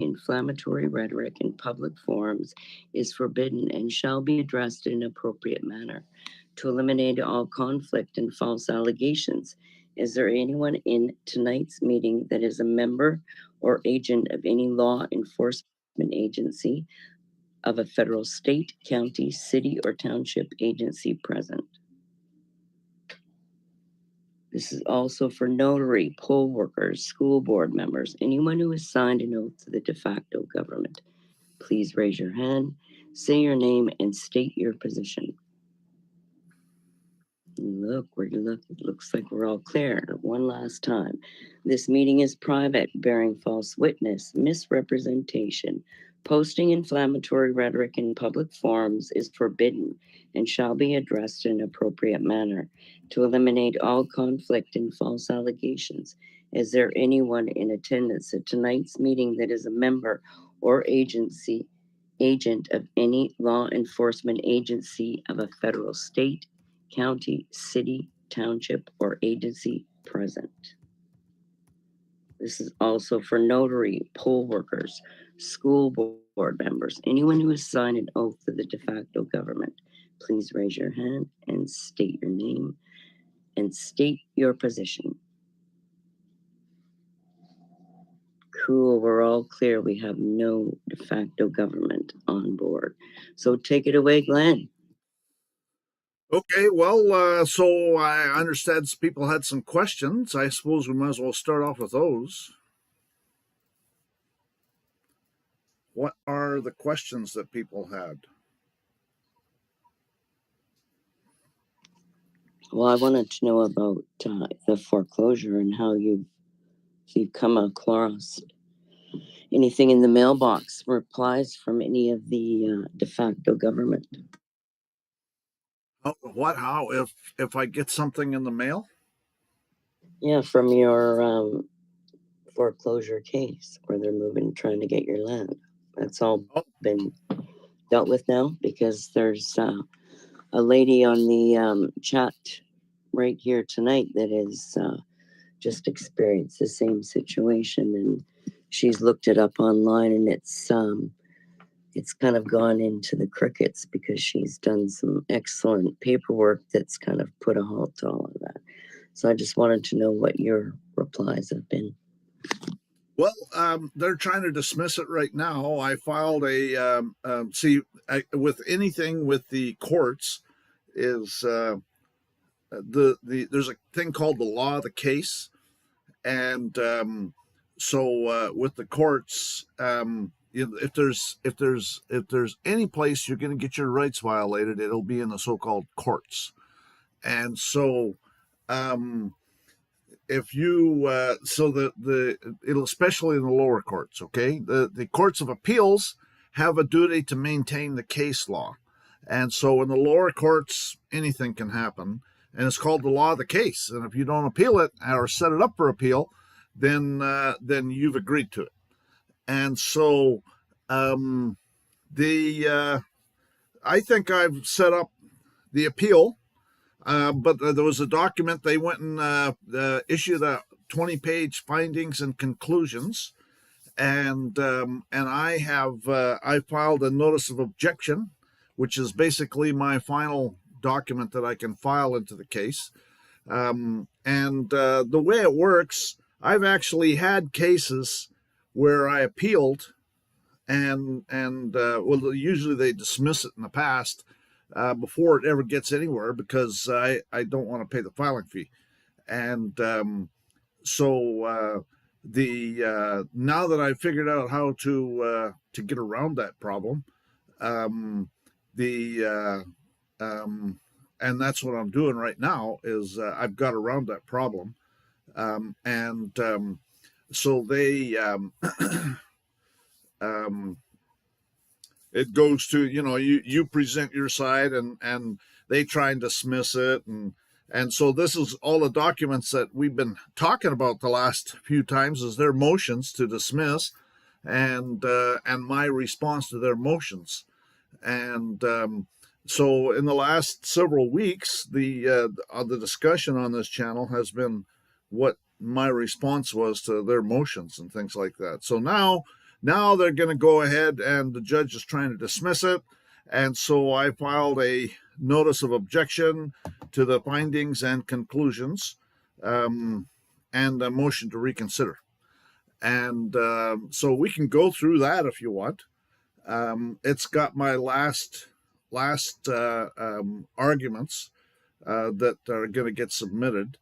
inflammatory rhetoric in public forums is forbidden and shall be addressed in an appropriate manner. To eliminate all conflict and false allegations, is there anyone in tonight's meeting that is a member or agent of any law enforcement agency of a federal, state, county, city, or township agency present? This is also for notary, poll workers, school board members, anyone who has signed an oath to the de facto government. Please raise your hand, say your name, and state your position. Look, it looks like we're all clear. One last time. This meeting is private, bearing false witness, misrepresentation. Posting inflammatory rhetoric in public forums is forbidden and shall be addressed in an appropriate manner. To eliminate all conflict and false allegations, is there anyone in attendance at tonight's meeting that is a member or agent of any law enforcement agency of a federal, state, county, city, township, or agency present? This is also for notary, poll workers, school board members, anyone who has signed an oath to the de facto government. Please raise your hand and state your name and state your position. Cool, we're all clear. We have no de facto government on board. So take it away, Glenn. Okay, well, so I understand people had some questions. I suppose we might as well start off with those. What are the questions that people had? Well, I wanted to know about the foreclosure and how you've come across anything in the mailbox, replies from any of the de facto government. What? How? If I get something in the mail? Yeah, from your foreclosure case where they're trying to get your land. That's all been dealt with now, because there's a lady on the chat right here tonight that is just experienced the same situation, and she's looked it up online, and it's kind of gone into the crickets because she's done some excellent paperwork that's kind of put a halt to all of that. So I just wanted to know what your replies have been. Well, they're trying to dismiss it right now. I filed a with anything with the courts is there's a thing called the law of the case, and so with the courts, if there's any place you're going to get your rights violated, it'll be in the so-called courts, and so. If you it'll, especially in the lower courts, okay, the courts of appeals have a duty to maintain the case law, and so in the lower courts anything can happen, and it's called the law of the case, and if you don't appeal it or set it up for appeal, then you've agreed to it. And so I think I've set up the appeal. But there was a document, they went and issued a 20-page findings and conclusions, and I filed a notice of objection, which is basically my final document that I can file into the case. And the way it works, I've actually had cases where I appealed, and well, usually they dismiss it in the past. Before it ever gets anywhere, because I don't want to pay the filing fee. And so now that I've figured out how to get around that problem, and that's what I'm doing right now is I've got around that problem. So they it goes to, you present your side, and they try and dismiss it, and so this is all the documents that we've been talking about the last few times, is their motions to dismiss, and my response to their motions. And so in the last several weeks, the discussion on this channel has been what my response was to their motions and things like that. So now Now they're going to go ahead, and the judge is trying to dismiss it. And so I filed a notice of objection to the findings and conclusions, and a motion to reconsider. And so we can go through that if you want. It's got my last arguments that are going to get submitted.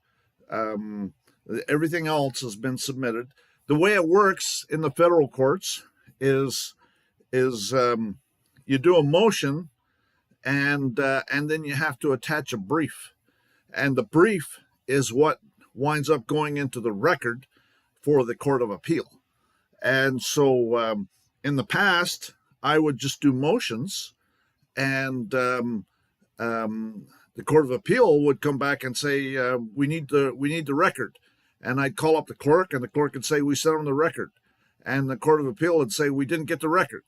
Everything else has been submitted. The way it works in the federal courts is you do a motion, and then you have to attach a brief, and the brief is what winds up going into the record for the Court of Appeal. And so in the past, I would just do motions, and the Court of Appeal would come back and say, we need the record. And I'd call up the clerk, and the clerk would say, we sent them the record. And the Court of Appeal would say, we didn't get the record.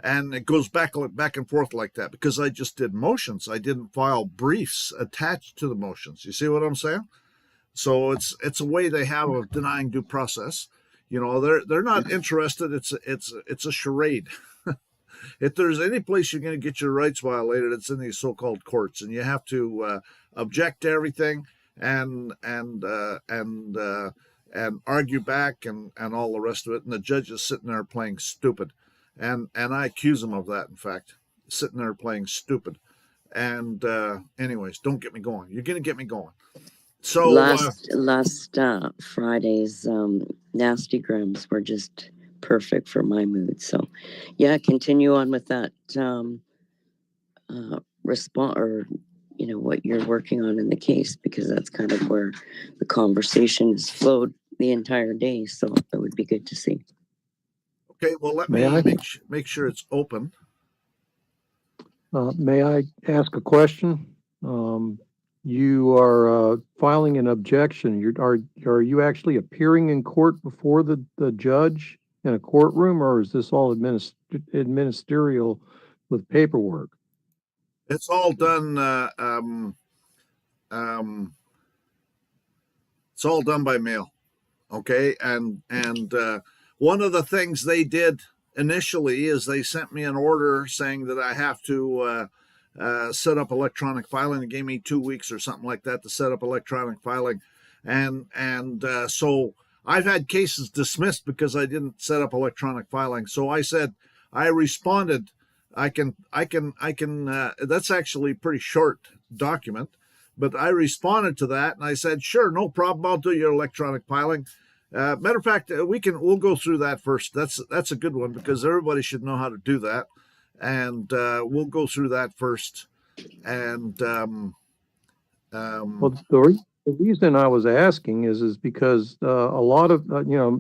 And it goes back and forth like that, because I just did motions. I didn't file briefs attached to the motions. You see what I'm saying? So it's a way they have of denying due process. They're not interested. It's a charade. If there's any place you're going to get your rights violated, it's in these so-called courts, and you have to object to everything and argue back and all the rest of it. And the judge is sitting there playing stupid, and I accuse him of that. In fact, sitting there playing stupid. And anyways, don't get me going. You're going to get me going. So last Friday's nasty grams were just perfect for my mood. So yeah, continue on with that response, or what you're working on in the case, because that's kind of where the conversation has flowed the entire day. So it would be good to see. Okay, well, let me make sure it's open. May I ask a question? You are filing an objection. Are you actually appearing in court before the judge in a courtroom, or is this all administerial with paperwork? It's all done. It's all done by mail. Okay, and one of the things they did initially is they sent me an order saying that I have to set up electronic filing. They gave me 2 weeks or something like that to set up electronic filing, and so I've had cases dismissed because I didn't set up electronic filing. So I said, I responded, I can. That's actually a pretty short document, but I responded to that and I said, sure, no problem. I'll do your electronic filing. Matter of fact, we'll go through that first. That's a good one, because everybody should know how to do that. And we'll go through that first. And well, the reason I was asking is because a lot of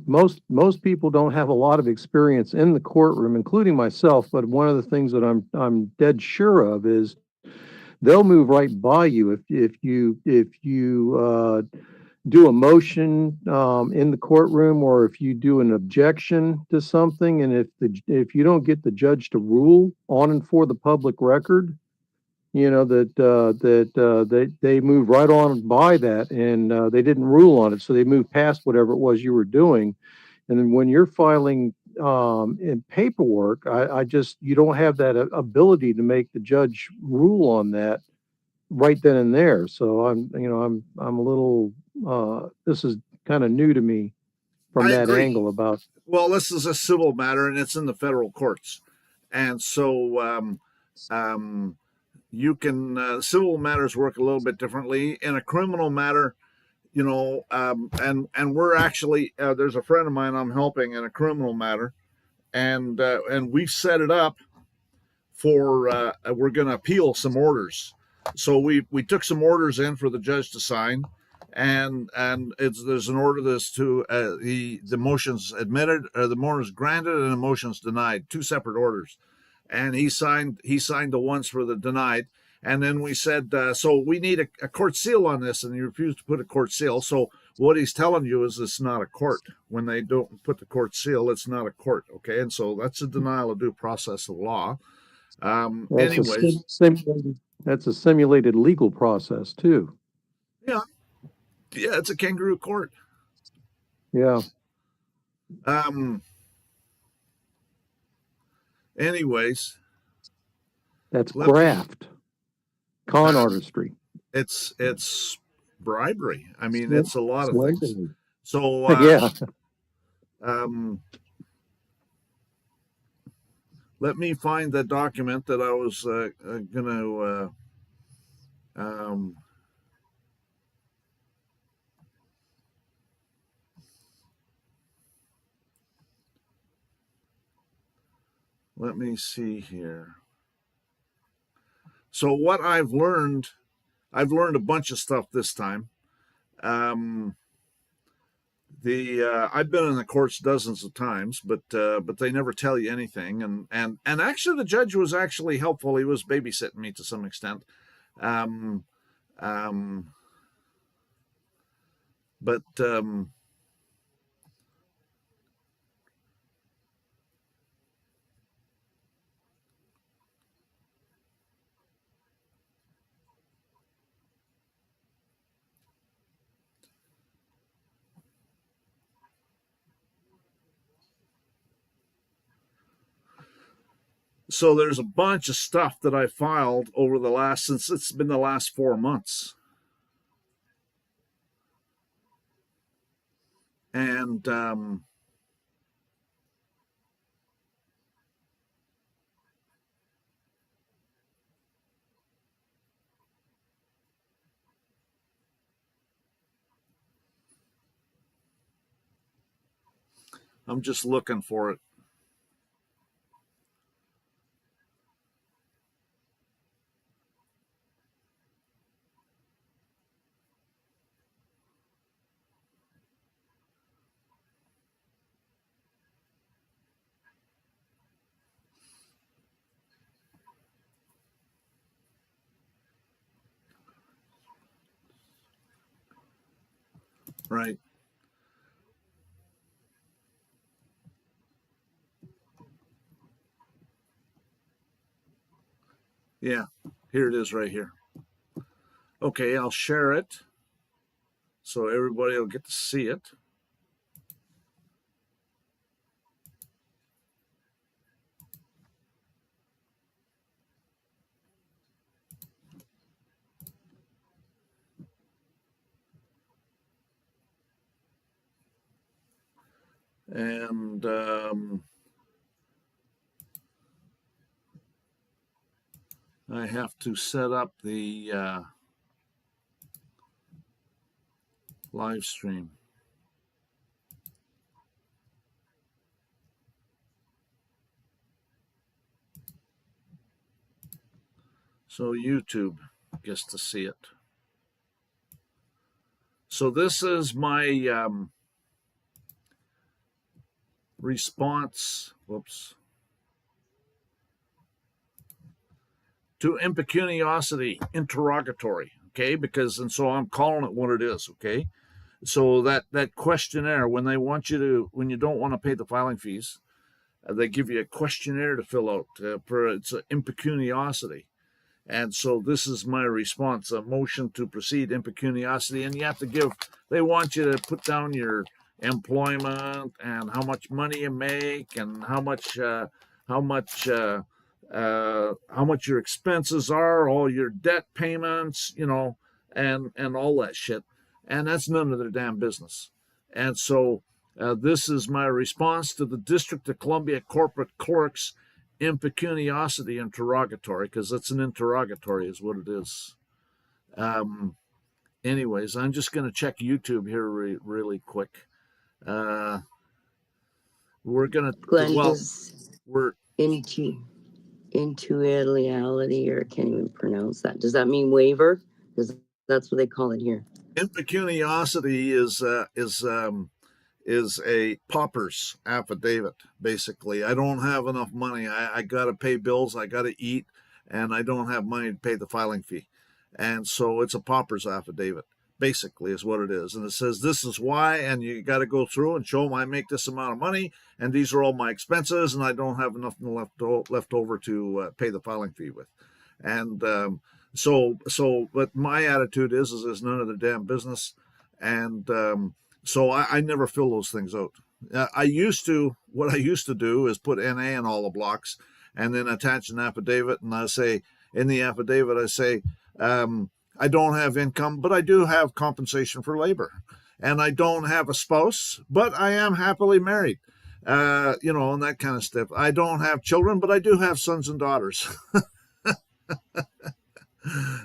most people don't have a lot of experience in the courtroom, including myself. But one of the things that I'm dead sure of is they'll move right by you if you do a motion in the courtroom, or if you do an objection to something, and if you don't get the judge to rule on and for the public record, that they move right on by that, and they didn't rule on it, so they move past whatever it was you were doing. And then when you're filing in paperwork, you don't have that ability to make the judge rule on that right then and there. So I'm a little this is kind of new to me from that angle about. Well, this is a civil matter and it's in the federal courts, and so you can civil matters work a little bit differently. In a criminal matter, and we're actually there's a friend of mine I'm helping in a criminal matter, and we've set it up for we're going to appeal some orders. So we took some orders in for the judge to sign, and there's an order that's to the motion's admitted, or the motion's granted, and the motion's denied. Two separate orders, and he signed the ones for the denied, and then we said, so we need a court seal on this, and he refused to put a court seal. So what he's telling you is it's not a court. When they don't put the court seal, it's not a court. Okay, and so that's a denial of due process of law. Anyways, that's a simulated legal process too. Yeah, it's a kangaroo court. Yeah. anyways, That's let me. graft, con Uh, artistry. it's bribery. I mean, it's a lot of things. Slavery. So Yeah. um, let me find the document that I was going to. Um, let me see here. So what I've learned a bunch of stuff this time. Um, I've been in the courts dozens of times, but they never tell you anything. And actually, the judge was actually helpful. He was babysitting me to some extent. Um, um, but so there's a bunch of stuff that I filed over the last, since it's been the last 4 months. And I'm just looking for it. Right. Yeah, here it is right here. Okay, I'll share it so everybody will get to see it. And I have to set up the live stream. So YouTube gets to see it. So this is my response, to impecuniosity interrogatory, okay? And so I'm calling it what it is, okay? So that questionnaire, when you don't want to pay the filing fees, they give you a questionnaire to fill out for it's impecuniosity. And so this is my response: a motion to proceed impecuniosity. And you have to they want you to put down your employment and how much money you make and how much your expenses are, all your debt payments, and all that shit. And that's none of their damn business. And so this is my response to the District of Columbia corporate clerk's impecuniosity interrogatory, because it's an interrogatory is what it is. Anyways, I'm just going to check YouTube here really quick. We're going to, Glenn, well, does we're intuitality, or I can't even pronounce that. Does that mean waiver? Because that's what they call it here. impecuniosity is a pauper's affidavit. Basically, I don't have enough money. I got to pay bills. I got to eat, and I don't have money to pay the filing fee. And so it's a pauper's affidavit, basically, is what it is. And it says this is why, and you got to go through and show them I make this amount of money, and these are all my expenses, and I don't have enough left over to pay the filing fee with. And but my attitude is it's none of their damn business. And so I never fill those things out. What I used to do is put NA in all the blocks, and then attach an affidavit. And I say, in the affidavit, I say, I don't have income, but I do have compensation for labor. And I don't have a spouse, but I am happily married, and that kind of stuff. I don't have children, but I do have sons and daughters.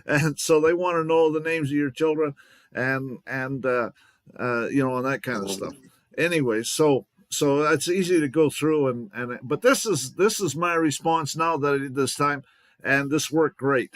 And so they want to know the names of your children and that kind of stuff. Anyway, so it's easy to go through but this is my response now that I did this time, and this worked great.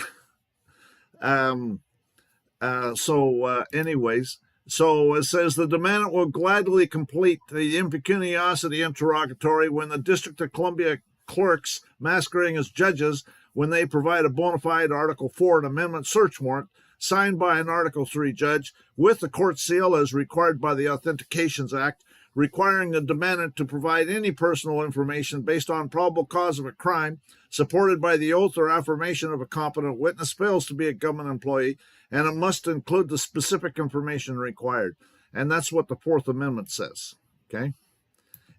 So it says the demandant will gladly complete the impecuniosity interrogatory when the District of Columbia clerks masquerading as judges, when they provide a bona fide Article 4 amendment search warrant signed by an Article 3 judge with the court seal as required by the Authentications Act, requiring the demandant to provide any personal information based on probable cause of a crime, supported by the oath or affirmation of a competent witness, fails to be a government employee, and it must include the specific information required. And that's what the Fourth Amendment says. Okay?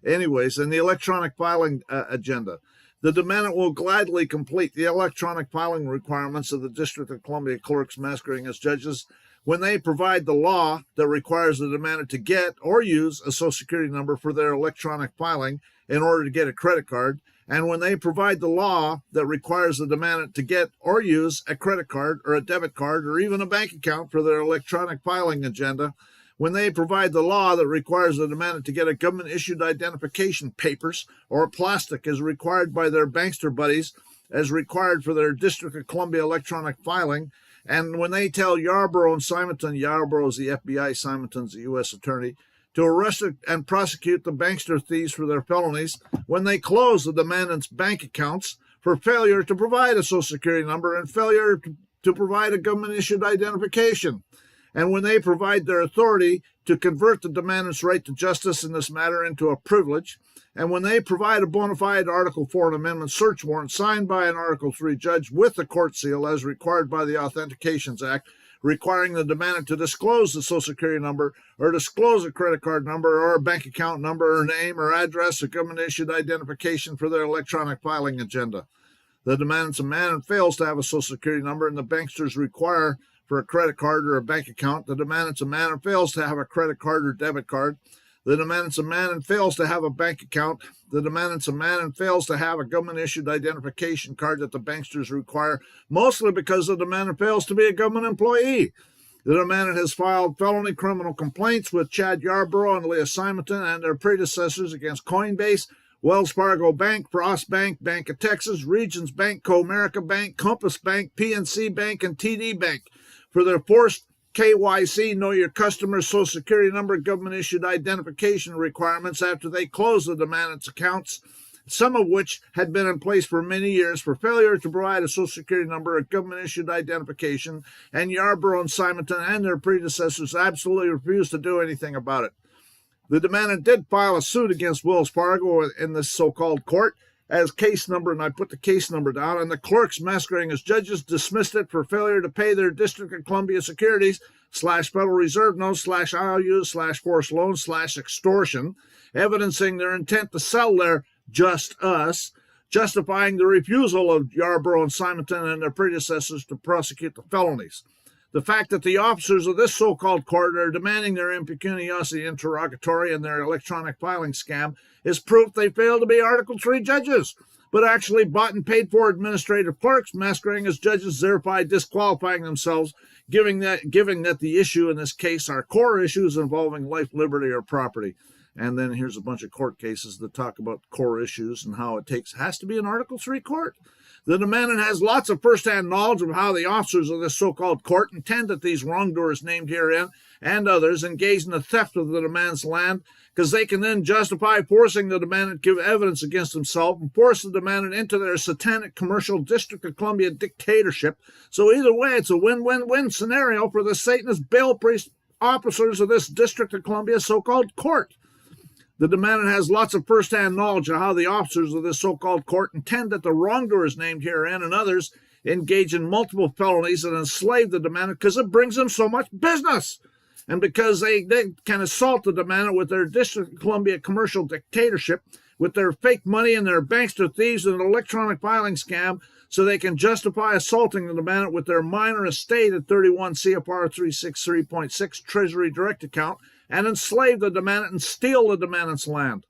Anyways, in the electronic filing agenda, the demandant will gladly complete the electronic filing requirements of the District of Columbia clerks masquerading as judges when they provide the law that requires the demandant to get or use a Social Security number for their electronic filing in order to get a credit card, and when they provide the law that requires the demandant to get or use a credit card or a debit card or even a bank account for their electronic filing agenda, when they provide the law that requires the demandant to get a government-issued identification papers or plastic as required by their bankster buddies, as required for their District of Columbia electronic filing, and when they tell Yarborough and Simonton, Yarborough is the FBI, Simonton's the U.S. attorney, to arrest and prosecute the bankster thieves for their felonies, when they close the demandant's bank accounts for failure to provide a Social Security number and failure to provide a government-issued identification, and when they provide their authority to convert the demandant's right to justice in this matter into a privilege, and when they provide a bona fide Article 4 amendment search warrant signed by an Article 3 judge with the court seal as required by the Authentications Act, requiring the demandant to disclose the Social Security number or disclose a credit card number or a bank account number or name or address or government-issued identification for their electronic filing agenda. The demandant's a man and fails to have a Social Security number, and the banksters require for a credit card or a bank account. The demandant's a man and fails to have a credit card or debit card. The demandant's a man and fails to have a bank account. The demandant's a man and fails to have a government-issued identification card that the banksters require, mostly because the demandant fails to be a government employee. The demandant has filed felony criminal complaints with Chad Yarborough and Leah Simonton and their predecessors against Coinbase, Wells Fargo Bank, Frost Bank, Bank of Texas, Regions Bank, Comerica Bank, Compass Bank, PNC Bank, and TD Bank for their forced KYC, know your customer's Social Security number, government-issued identification requirements after they closed the demandant's accounts, some of which had been in place for many years, for failure to provide a Social Security number, a government-issued identification, and Yarborough and Simonton and their predecessors absolutely refused to do anything about it. The demandant did file a suit against Wells Fargo in this so-called court as case number, and I put the case number down, and the clerks masquerading as judges dismissed it for failure to pay their District of Columbia securities / Federal Reserve notes / IOUs / forced loans / extortion, evidencing their intent to sell their Just Us, justifying the refusal of Yarborough and Simonton and their predecessors to prosecute the felonies. The fact that the officers of this so-called court are demanding their impecuniosity interrogatory and their electronic filing scam is proof they fail to be Article 3 judges, but actually bought and paid for administrative clerks masquerading as judges, thereby disqualifying themselves, giving that the issue in this case are core issues involving life, liberty, or property. And then here's a bunch of court cases that talk about core issues and how it has to be an Article 3 court. The demandant has lots of first-hand knowledge of how the officers of this so-called court intend that these wrongdoers named herein and others engage in the theft of the demandant's land, because they can then justify forcing the demandant to give evidence against himself and force the demandant into their satanic commercial District of Columbia dictatorship. So either way, it's a win-win-win scenario for the Satanist bail priest officers of this District of Columbia so-called court. The demandant has lots of first-hand knowledge of how the officers of this so-called court intend that the wrongdoers named herein and others engage in multiple felonies and enslave the demandant because it brings them so much business. And because they can assault the demandant with their District of Columbia commercial dictatorship, with their fake money and their bankster thieves and an electronic filing scam so they can justify assaulting the demandant with their minor estate at 31 CFR 363.6 Treasury Direct Account and enslave the demandant and steal the demandant's land.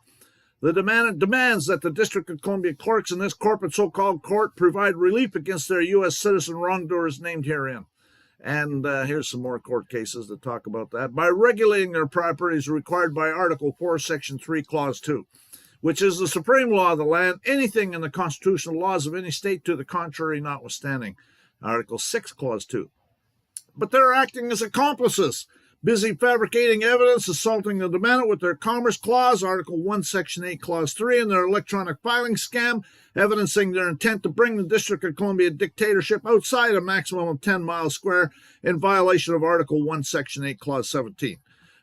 The demandant demands that the District of Columbia clerks in this corporate so-called court provide relief against their U.S. citizen wrongdoers named herein. And here's some more court cases that talk about that. By regulating their properties required by Article 4, Section 3, Clause 2, which is the supreme law of the land, anything in the constitutional laws of any state to the contrary notwithstanding. Article 6, Clause 2. But they're acting as accomplices, busy fabricating evidence, assaulting the demandant with their Commerce Clause, Article 1, Section 8, Clause 3, and their electronic filing scam, evidencing their intent to bring the District of Columbia dictatorship outside a maximum of 10 miles square in violation of Article 1, Section 8, Clause 17.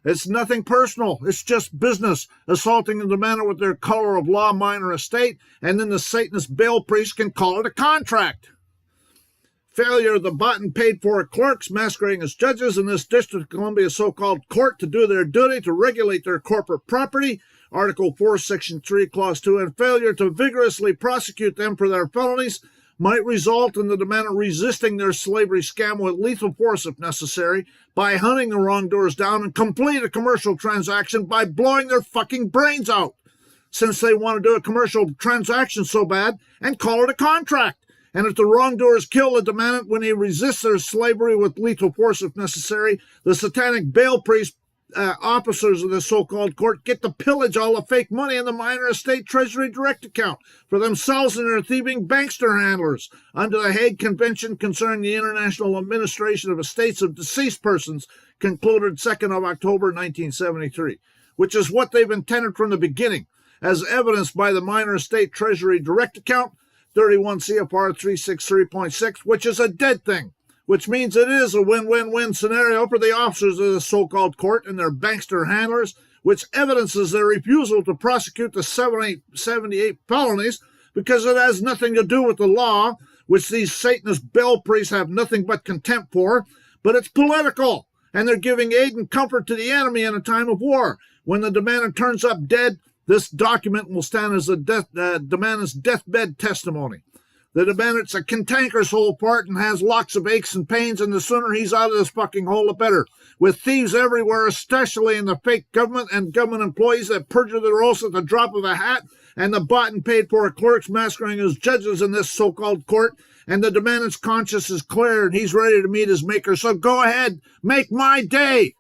It's nothing personal. It's just business, assaulting the demandant with their color of law minor estate, and then the Satanist bail priest can call it a contract. Failure of the bought and paid for clerks masquerading as judges in this District of Columbia so-called court to do their duty to regulate their corporate property, Article 4, Section 3, Clause 2, and failure to vigorously prosecute them for their felonies might result in the demandant resisting their slavery scam with lethal force if necessary by hunting the wrongdoers down and complete a commercial transaction by blowing their fucking brains out, since they want to do a commercial transaction so bad and call it a contract. And if the wrongdoers kill the demandant when he resists their slavery with lethal force if necessary, the satanic bail priest officers of the so-called court get to pillage all the fake money in the minor estate treasury direct account for themselves and their thieving bankster handlers under the Hague Convention concerning the International Administration of Estates of Deceased Persons, concluded 2nd of October 1973, which is what they've intended from the beginning, as evidenced by the minor estate treasury direct account, 31 CFR 363.6, which is a dead thing, which means it is a win-win-win scenario for the officers of the so-called court and their bankster handlers, which evidences their refusal to prosecute the 78 felonies because it has nothing to do with the law, which these Satanist bail priests have nothing but contempt for, but it's political, and they're giving aid and comfort to the enemy in a time of war. When the demandant turns up dead, this document will stand as the demandant's deathbed testimony. The demandant's a cantankerous hole part and has lots of aches and pains, and the sooner he's out of this fucking hole, the better. With thieves everywhere, especially in the fake government and government employees that perjure their oaths at the drop of a hat, and the bought and paid for clerks masquerading as judges in this so-called court, and the demandant's conscience is clear and he's ready to meet his maker. So go ahead, make my day.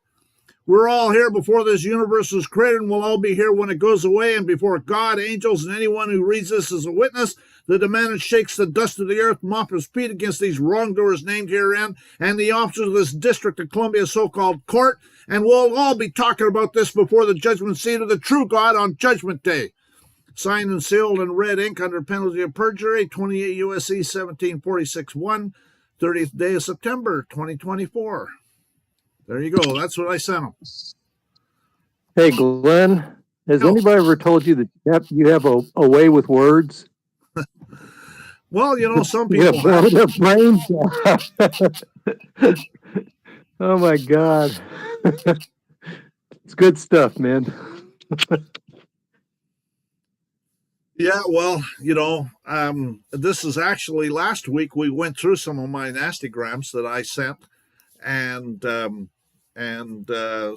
We're all here before this universe was created, and we'll all be here when it goes away, and before God, angels, and anyone who reads this as a witness, the demandant shakes the dust of the earth, mop his feet against these wrongdoers named herein, and the officers of this District of Columbia so-called court, and we'll all be talking about this before the judgment seat of the true God on Judgment Day. Signed and sealed in red ink under penalty of perjury, 28 U.S.C. 1746-1, 30th day of September, 2024. There you go. That's what I sent them. Hey, Glenn, has No. anybody ever told you that you have a way with words? Well, you know, some You people have have. their brains. Oh my God. It's good stuff, man. Yeah, well, you know, this is actually last week we went through some of my nastygrams that I sent, and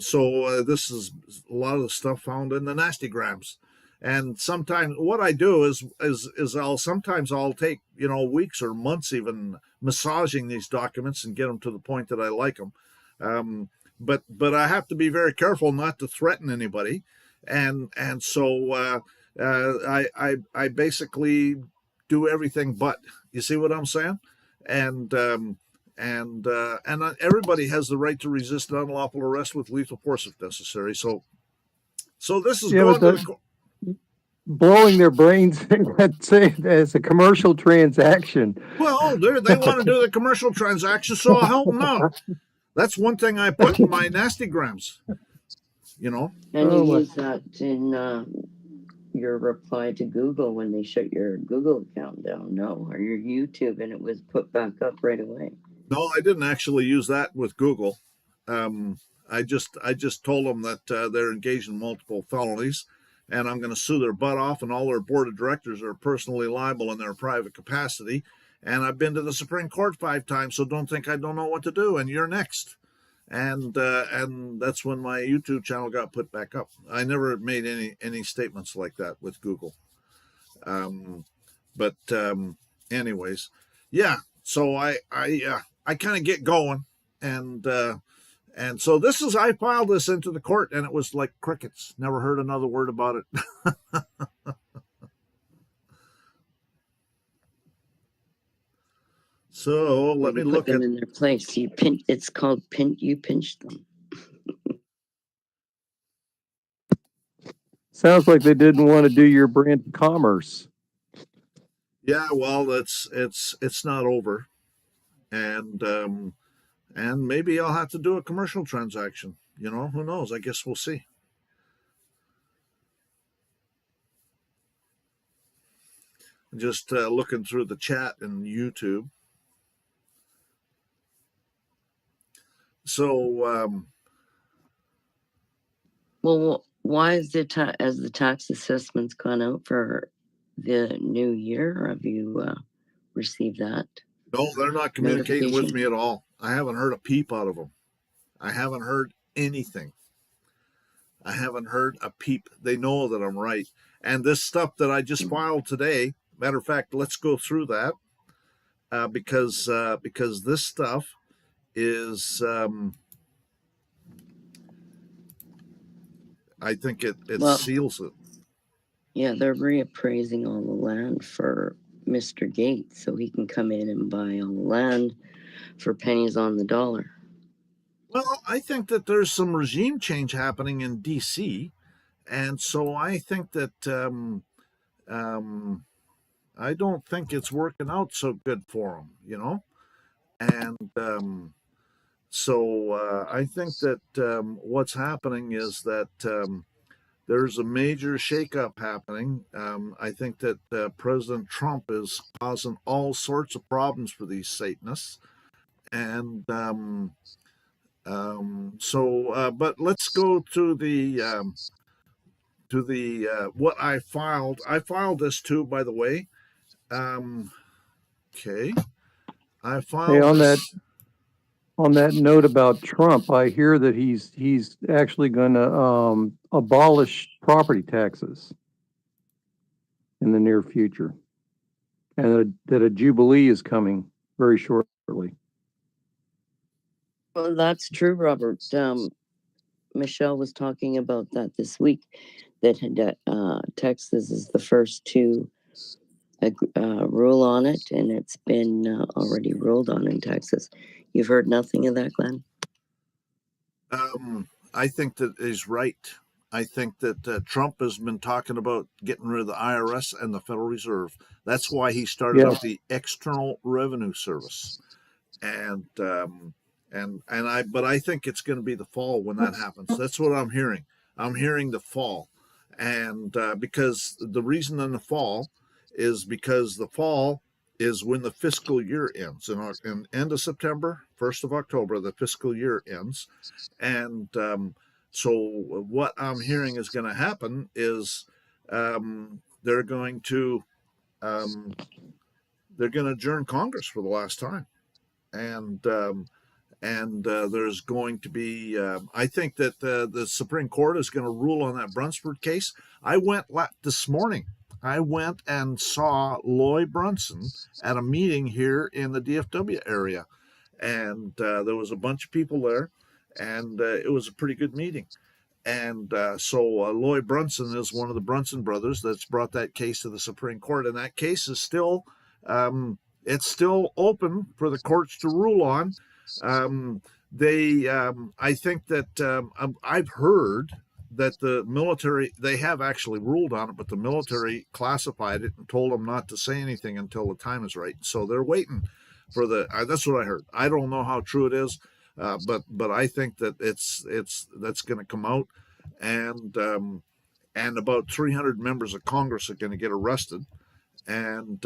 so this is a lot of the stuff found in the nastygrams. And sometimes what I do is I'll take, you know, weeks or months even massaging these documents and get them to the point that I like them. But I have to be very careful not to threaten anybody, and so I basically do everything but. You see what I'm saying? And everybody has the right to resist an unlawful arrest with lethal force if necessary. So this is going to the blowing their brains, let's say, as a commercial transaction. Well, they want to do the commercial transaction, so I'll help them out. That's one thing I put in my nastygrams, you know. And you use that in your reply to Google when they shut your Google account down, no? Or your YouTube, and it was put back up right away. No, I didn't actually use that with Google. I just told them that they're engaged in multiple felonies, and I'm going to sue their butt off, and all their board of directors are personally liable in their private capacity. And I've been to the Supreme Court 5 times, so don't think I don't know what to do. And you're next. And that's when my YouTube channel got put back up. I never made any statements like that with Google. But anyways, yeah. So I kind of get going, and so this is, I filed this into the court, and it was like crickets. Never heard another word about it. So let me look put them at in their place. You pinch. It's called pinch. You pinch them. Sounds like they didn't want to do your brand of commerce. Yeah, well, it's not over, and maybe I'll have to do a commercial transaction. You know, who knows? I guess we'll see. Just looking through the chat in YouTube. So, well, why is as the tax assessment's gone out for the new year? Have you received that? no, they're not communicating with me at all. I haven't heard a peep out of them. I haven't heard anything. I haven't heard a peep. They know that I'm right. And this stuff that I just filed today, matter of fact, let's go through that because this stuff is, I think it seals it. Yeah, they're reappraising all the land for Mr. Gates so he can come in and buy all the land for pennies on the dollar. Well, I think that there's some regime change happening in D.C., and so I think that I don't think it's working out so good for them, you know? And so I think that what's happening is that there's a major shakeup happening. I think that President Trump is causing all sorts of problems for these Satanists. And but let's go to the what I filed. I filed this too, by the way. Okay, I filed this. On that note about Trump, I hear that he's actually going to abolish property taxes in the near future, and that a jubilee is coming very shortly. Well, that's true, Robert. Michelle was talking about that this week, that Texas is the first to rule on it, and it's been already ruled on in Texas. You've heard nothing of that, Glenn? I think that is right. I think that Trump has been talking about getting rid of the IRS and the Federal Reserve. That's why he started up the External Revenue Service, but I think it's going to be the fall when that happens. That's what I'm hearing. I'm hearing the fall, and because the reason in the fall is because the fall is when the fiscal year ends in end of September, 1st of October, the fiscal year ends, and so what I'm hearing is going to happen is they're going to adjourn Congress for the last time, and there's going to be, I think that the Supreme Court is going to rule on that Brunsford case. I went this morning. I went and saw Loy Brunson at a meeting here in the DFW area, and there was a bunch of people there, and it was a pretty good meeting. And so Loy Brunson is one of the Brunson brothers that's brought that case to the Supreme Court, and that case is still it's still open for the courts to rule on. I think that I've heard that the military, they have actually ruled on it, but the military classified it and told them not to say anything until the time is right. So they're waiting for that's what I heard. I don't know how true it is, but I think that that's going to come out, and about 300 members of Congress are going to get arrested, and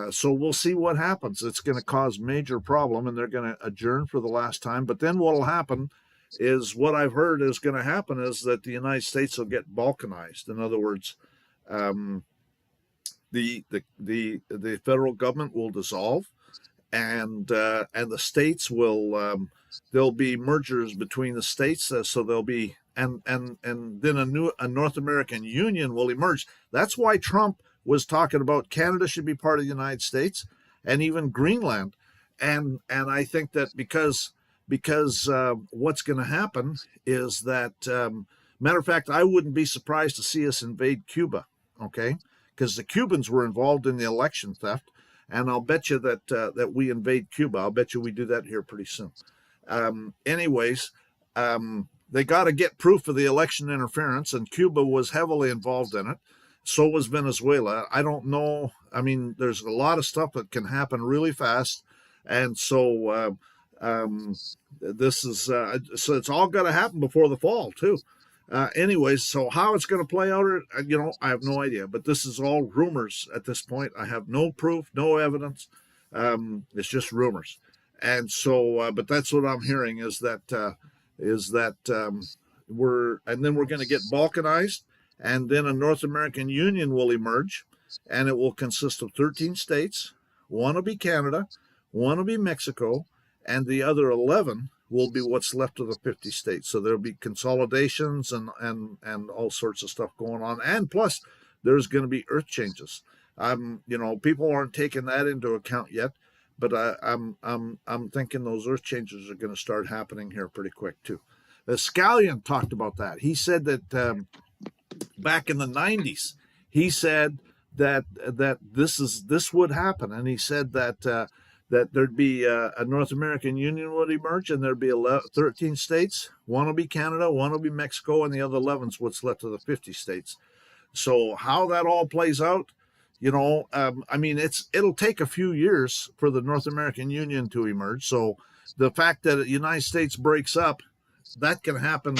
so we'll see what happens. It's going to cause major problem, and they're going to adjourn for the last time. But then what will happen is what I've heard is going to happen is that the United States will get balkanized. In other words, um, the federal government will dissolve, and the states will there'll be mergers between the states, so there'll be and then a North American Union will emerge. That's why Trump was talking about Canada should be part of the United States, and even Greenland, and I think that because what's going to happen is that matter of fact, I wouldn't be surprised to see us invade Cuba, okay? Because the Cubans were involved in the election theft, and I'll bet you that we invade Cuba. I'll bet you we do that here pretty soon. Anyways, they got to get proof of the election interference, and Cuba was heavily involved in it. So was Venezuela. I don't know. I mean, there's a lot of stuff that can happen really fast, and so this is so it's all got to happen before the fall too. Anyways, so how it's going to play out, I have no idea. But this is all rumors at this point. I have no proof, no evidence. It's just rumors, and so, but that's what I'm hearing is that we're going to get balkanized, and then a North American Union will emerge, and it will consist of 13 states. One will be Canada, one will be Mexico, and the other 11 will be what's left of the 50 states. So there'll be consolidations and all sorts of stuff going on. And plus, there's going to be earth changes. People aren't taking that into account yet, but I'm thinking those earth changes are going to start happening here pretty quick too. The Scallion talked about that. He said that back in the 90s, he said that this would happen, and he said that there'd be a North American Union would emerge, and there'd be 13 states. One will be Canada, one will be Mexico, and the other 11's what's left of the 50 states. So how that all plays out, I mean, it'll take a few years for the North American Union to emerge. So the fact that the United States breaks up, that can happen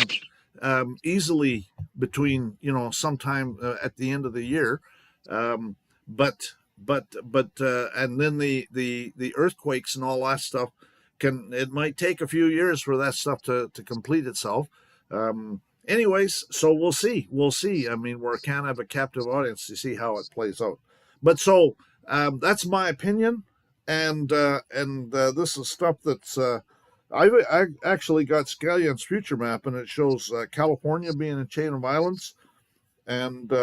easily between, sometime at the end of the year. But and then the earthquakes and all that stuff it might take a few years for that stuff to complete itself. Anyways, so we'll see. I mean, we're kind of a captive audience to see how it plays out. But so that's my opinion, and this is stuff that's I actually got Scallion's future map, and it shows California being a chain of islands, and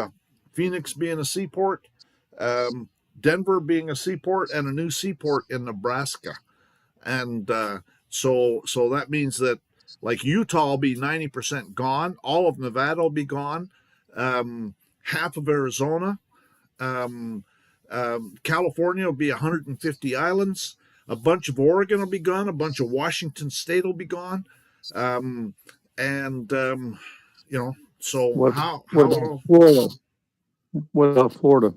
Phoenix being a seaport, Denver being a seaport, and a new seaport in Nebraska. And so that means that like Utah will be 90% gone, all of Nevada will be gone, half of Arizona, California will be 150 islands, a bunch of Oregon will be gone, a bunch of Washington State will be gone, so how about Florida? What about Florida?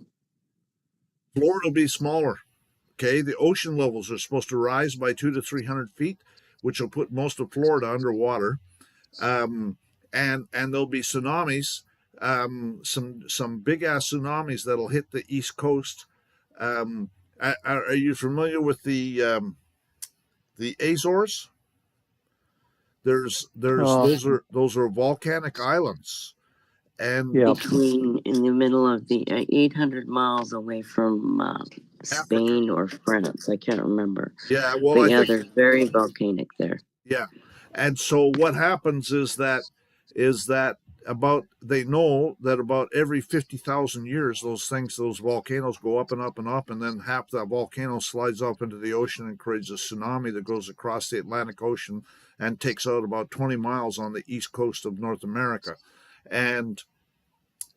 Florida will be smaller. Okay, the ocean levels are supposed to rise by 200 to 300 feet, which will put most of Florida underwater, and there'll be tsunamis, some big ass tsunamis that'll hit the East Coast. Are you familiar with the Azores? There's those are volcanic islands, and between in the middle of the 800 miles away from Spain or France. I can't remember. Yeah, well, but they're very volcanic there. Yeah, and so what happens is that they know that about every 50,000 years, those volcanoes go up and up and up, and then half that volcano slides off into the ocean and creates a tsunami that goes across the Atlantic Ocean and takes out about 20 miles on the east coast of North America. And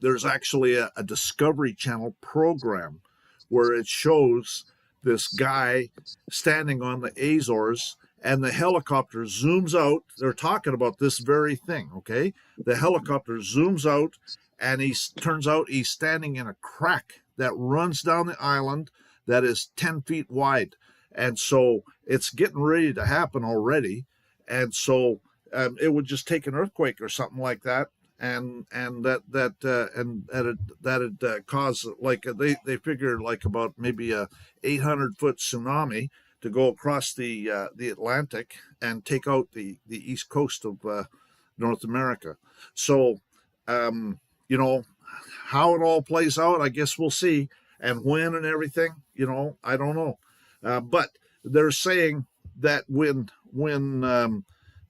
there's actually a Discovery Channel program where it shows this guy standing on the Azores, and the helicopter zooms out. They're talking about this very thing, okay? The helicopter zooms out, and turns out he's standing in a crack that runs down the island that is 10 feet wide. And so it's getting ready to happen already. And so it would just take an earthquake or something like that, and that'd cause, like, they figure like about maybe a 800-foot tsunami to go across the Atlantic and take out the east coast of North America. So, you know, how it all plays out, I guess we'll see, and when and everything, you know, I don't know. But they're saying that when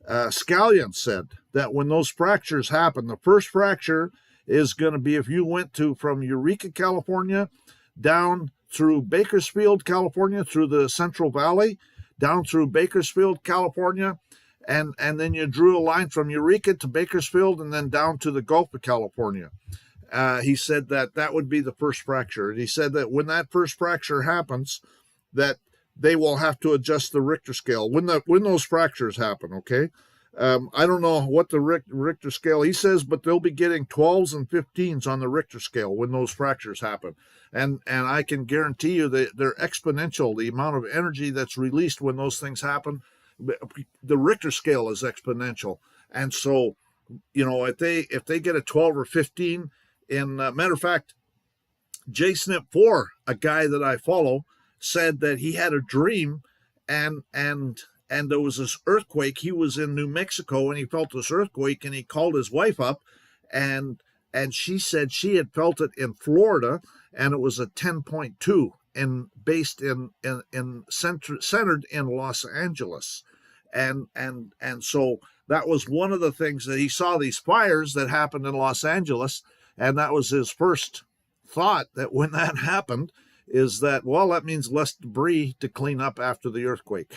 Scallion said that when those fractures happen, the first fracture is going to be if you went from Eureka, California, down through Bakersfield, California, through the Central Valley, down through Bakersfield, California, and then you drew a line from Eureka to Bakersfield and then down to the Gulf of California. He said that would be the first fracture. And he said that when that first fracture happens, that they will have to adjust the Richter scale when those fractures happen. Okay, I don't know what the Richter scale he says, but they'll be getting 12s and 15s on the Richter scale when those fractures happen. And I can guarantee you that they're exponential. The amount of energy that's released when those things happen, the Richter scale is exponential. And so, you know, if they get a 12 or 15, in matter of fact, JSNIP4, a guy that I follow, said that he had a dream and there was this earthquake. He was in New Mexico and he felt this earthquake and he called his wife up and she said she had felt it in Florida and it was a 10.2 and based centered in Los Angeles. And so that was one of the things that he saw, these fires that happened in Los Angeles. And that was his first thought, that when that happened is that, well, that means less debris to clean up after the earthquake.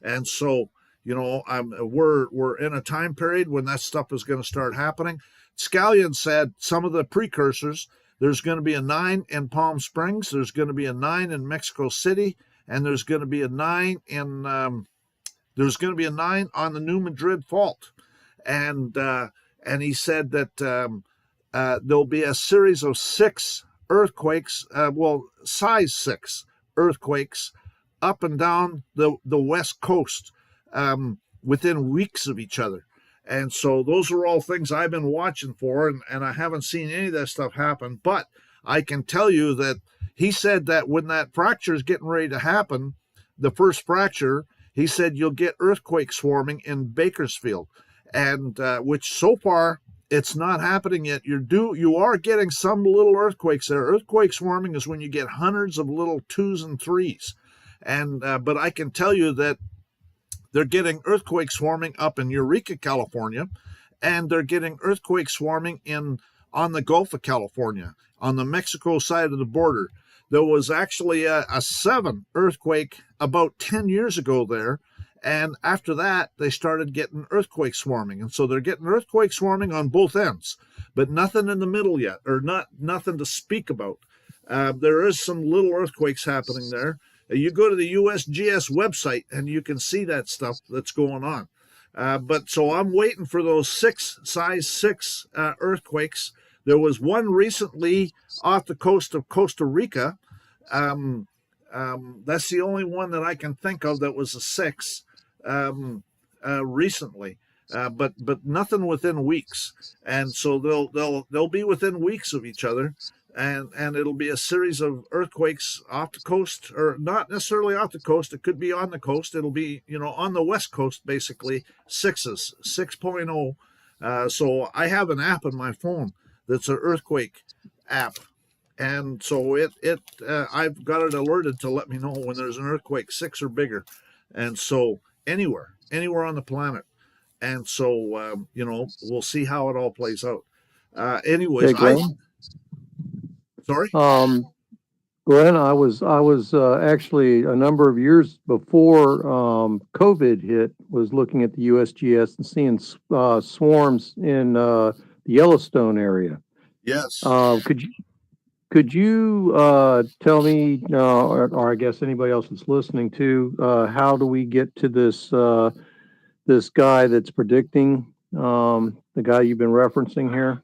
And so, you know, we're in a time period when that stuff is going to start happening. Scallion said some of the precursors, there's going to be a 9 in Palm Springs, there's going to be a 9 in Mexico City, and there's going to be a 9 on the New Madrid Fault. And he said that there'll be a series of 6 earthquakes, size 6 earthquakes up and down the West Coast within weeks of each other. And so those are all things I've been watching for, and I haven't seen any of that stuff happen. But I can tell you that he said that when that fracture is getting ready to happen, the first fracture, he said you'll get earthquake swarming in Bakersfield, and which so far it's not happening yet. You are getting some little earthquakes there. Earthquake swarming is when you get hundreds of little 2s and 3s, and but I can tell you that they're getting earthquake swarming up in Eureka, California, and they're getting earthquake swarming on the Gulf of California, on the Mexico side of the border. There was actually a 7 earthquake about 10 years ago there, and after that, they started getting earthquake swarming. And so they're getting earthquake swarming on both ends, but nothing in the middle yet, or nothing to speak about. There is some little earthquakes happening there. You go to the USGS website and you can see that stuff that's going on. But so I'm waiting for those size 6 earthquakes. There was one recently off the coast of Costa Rica. That's the only one that I can think of that was a 6 recently. But nothing within weeks. And so they'll be within weeks of each other. And it'll be a series of earthquakes off the coast, or not necessarily off the coast. It could be on the coast. It'll be, on the West Coast, basically 6s, 6.0. So I have an app on my phone that's an earthquake app. And so I've got it alerted to let me know when there's an earthquake 6 or bigger. And so anywhere on the planet. And so, we'll see how it all plays out. Anyways, Sorry? Glenn, I was actually a number of years before COVID hit, was looking at the USGS and seeing swarms in the Yellowstone area. Yes. Could you tell me, or I guess anybody else that's listening to, how do we get to this guy that's predicting, the guy you've been referencing here?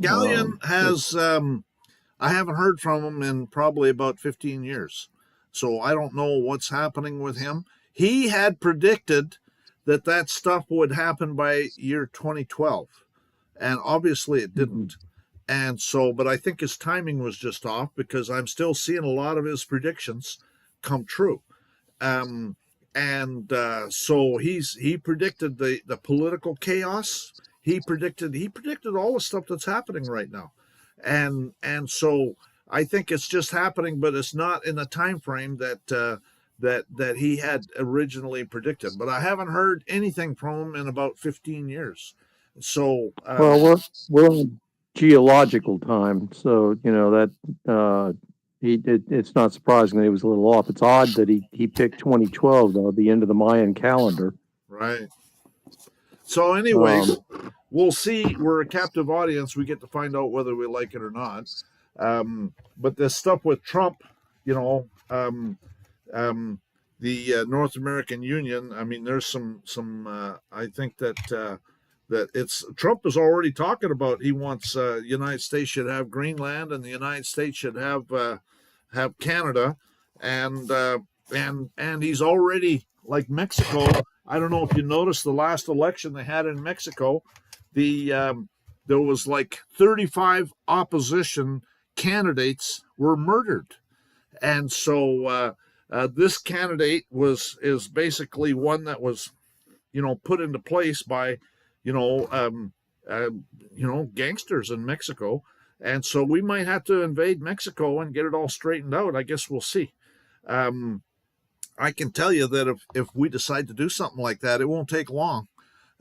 Scallion has. I haven't heard from him in probably about 15 years. So I don't know what's happening with him. He had predicted that stuff would happen by year 2012. And obviously it didn't. And so, but I think his timing was just off, because I'm still seeing a lot of his predictions come true. So he predicted the political chaos. He predicted all the stuff that's happening right now, and so I think it's just happening, but it's not in the time frame that he had originally predicted. But I haven't heard anything from him in about 15 years. So Well, we're in geological time, so that it's not surprising that he was a little off. It's odd that he picked 2012 though, the end of the Mayan calendar. right. So, anyways, Um, we'll see. We're a captive audience. We get to find out whether we like it or not. But this stuff with Trump, you know, the North American Union. I mean, there's some. I think that it's Trump is already talking about. He wants United States should have Greenland, and the United States should have Canada, and and he's already like Mexico. I don't know if you noticed the last election they had in Mexico. There was like 35 opposition candidates were murdered, and so this candidate is basically one that was put into place by you know um, gangsters in Mexico, and so we might have to invade Mexico and get it all straightened out. I guess we'll see. Um, I can tell you that if we decide to do something like that, it won't take long.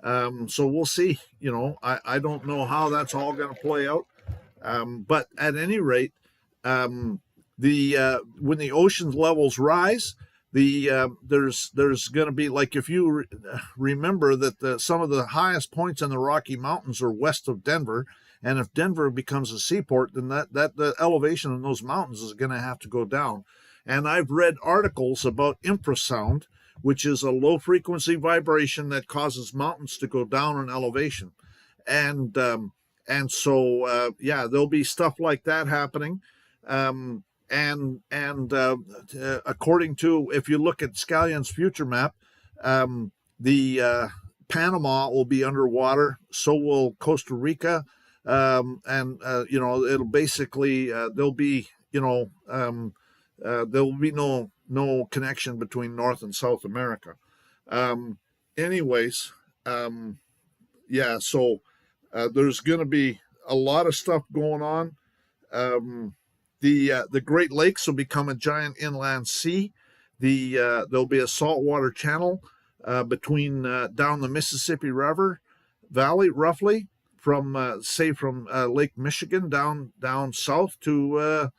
So we'll see. I don't know how that's all going to play out. But at any rate, the when the ocean levels rise, there's going to be, like, if you remember that some of the highest points in the Rocky Mountains are west of Denver, and if Denver becomes a seaport, then that the elevation in those mountains is going to have to go down. And I've read articles about infrasound, which is a low frequency vibration that causes mountains to go down in elevation. And so there'll be stuff like that happening. According to, if you look at Scallion's future map, the Panama will be underwater. So will Costa Rica, it'll basically there'll be no connection between North and South America. Anyways, so there's going to be a lot of stuff going on. The Great Lakes will become a giant inland sea. There'll be a saltwater channel between down the Mississippi River Valley, roughly from Lake Michigan down south to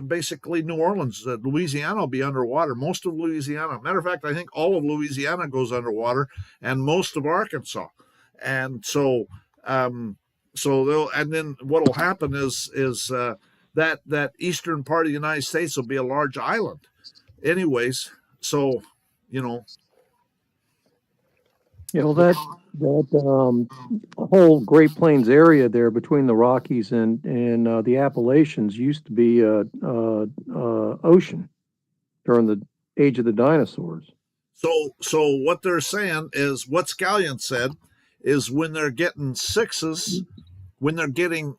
basically New Orleans. Louisiana will be underwater. Most of Louisiana. Matter of fact, I think all of Louisiana goes underwater, and most of Arkansas. And so and then what'll happen is that eastern part of the United States will be a large island. Anyways, so that whole Great Plains area there between the Rockies and the Appalachians used to be ocean during the age of the dinosaurs. So what they're saying is what Scallion said is when they're getting sixes, they're getting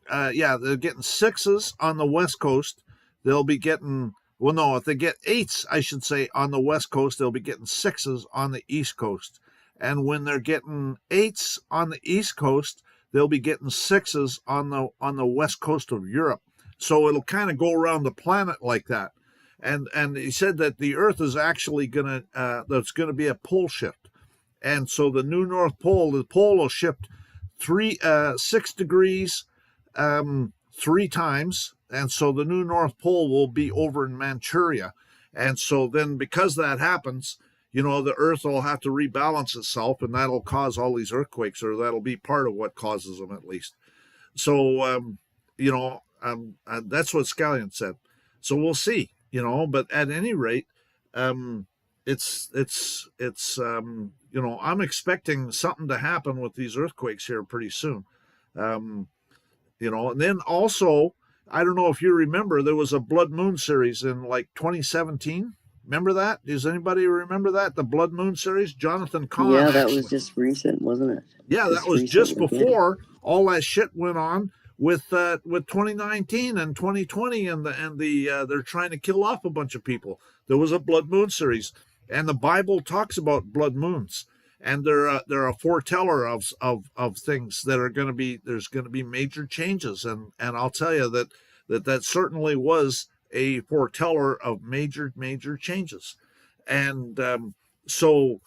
sixes on the West Coast, they'll be getting, well, no, if they get eights, I should say, on the West Coast, they'll be getting sixes on the East Coast. And when they're getting eights on the East Coast, they'll be getting sixes on the West Coast of Europe. So it'll kind of go around the planet like that. And he said that the Earth is actually there's gonna be a pole shift. And so the new North Pole, the pole will shift 6 degrees 3 times. And so the new North Pole will be over in Manchuria. And so then because that happens, the Earth will have to rebalance itself, and that'll cause all these earthquakes, or that'll be part of what causes them at least. So, that's what Scallion said. So we'll see, but at any rate, I'm expecting something to happen with these earthquakes here pretty soon. And then also, I don't know if you remember, there was a Blood Moon series in like 2017. Remember that? Does anybody remember that? The Blood Moon series? Jonathan Kahn. Yeah, that was just recent, wasn't it? Yeah, that was just before all that shit went on with 2019 and 2020, and they're trying to kill off a bunch of people. There was a blood moon series, and the Bible talks about blood moons, and they're a foreteller of things that are going to be, there's going to be major changes, and I'll tell you that certainly was a foreteller of major changes. And so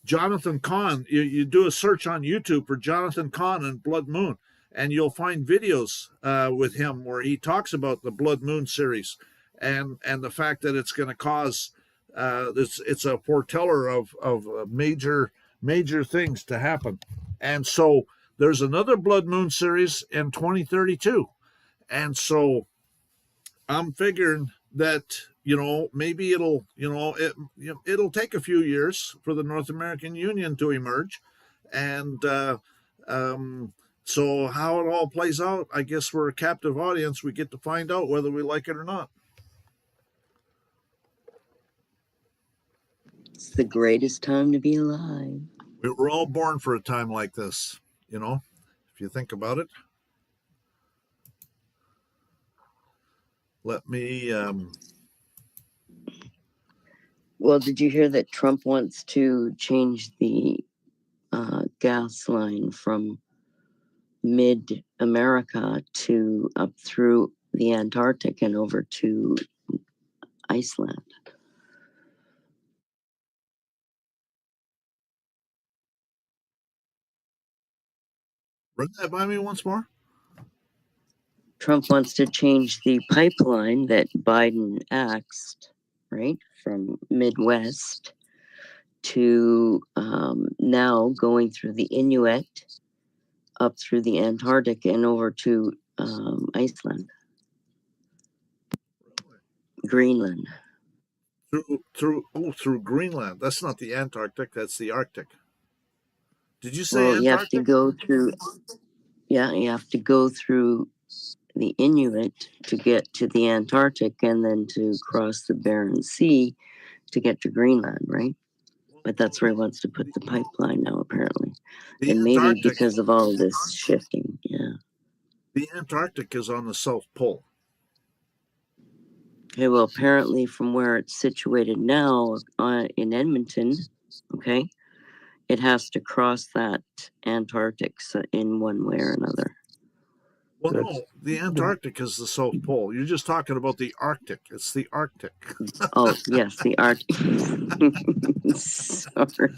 Jonathan Cahn, you do a search on YouTube for Jonathan Cahn and blood moon, and you'll find videos with him where he talks about the blood moon series, and the fact that it's going to cause it's a foreteller of major things to happen. And so there's another blood moon series in 2032, and so I'm figuring that maybe it'll take a few years for the North American Union to emerge, and so how it all plays out, I guess we're a captive audience. We get to find out whether we like it or not. It's the greatest time to be alive. We were all born for a time like this, if you think about it. Let me Well, did you hear that Trump wants to change the gas line from mid-America to up through the Antarctic and over to Iceland? run that by me once more. Trump wants to change the pipeline that Biden axed, right, from Midwest to now going through the Inuit, up through the Antarctic and over to Iceland, Greenland. Through Greenland. That's not the Antarctic. That's the Arctic. Did you say Antarctic? You have to go through. Yeah, you have to go through the Inuit to get to the Antarctic, and then to cross the Barents Sea to get to Greenland, right? But that's where he wants to put the pipeline now, apparently. And maybe because of all this shifting, yeah. The Antarctic is on the South Pole. Okay, well, apparently from where it's situated now in Edmonton, okay, it has to cross that Antarctic in one way or another. Well, no, the Antarctic is the South Pole. You're just talking about the Arctic. It's the Arctic. Oh, yes, the Arctic. Sorry.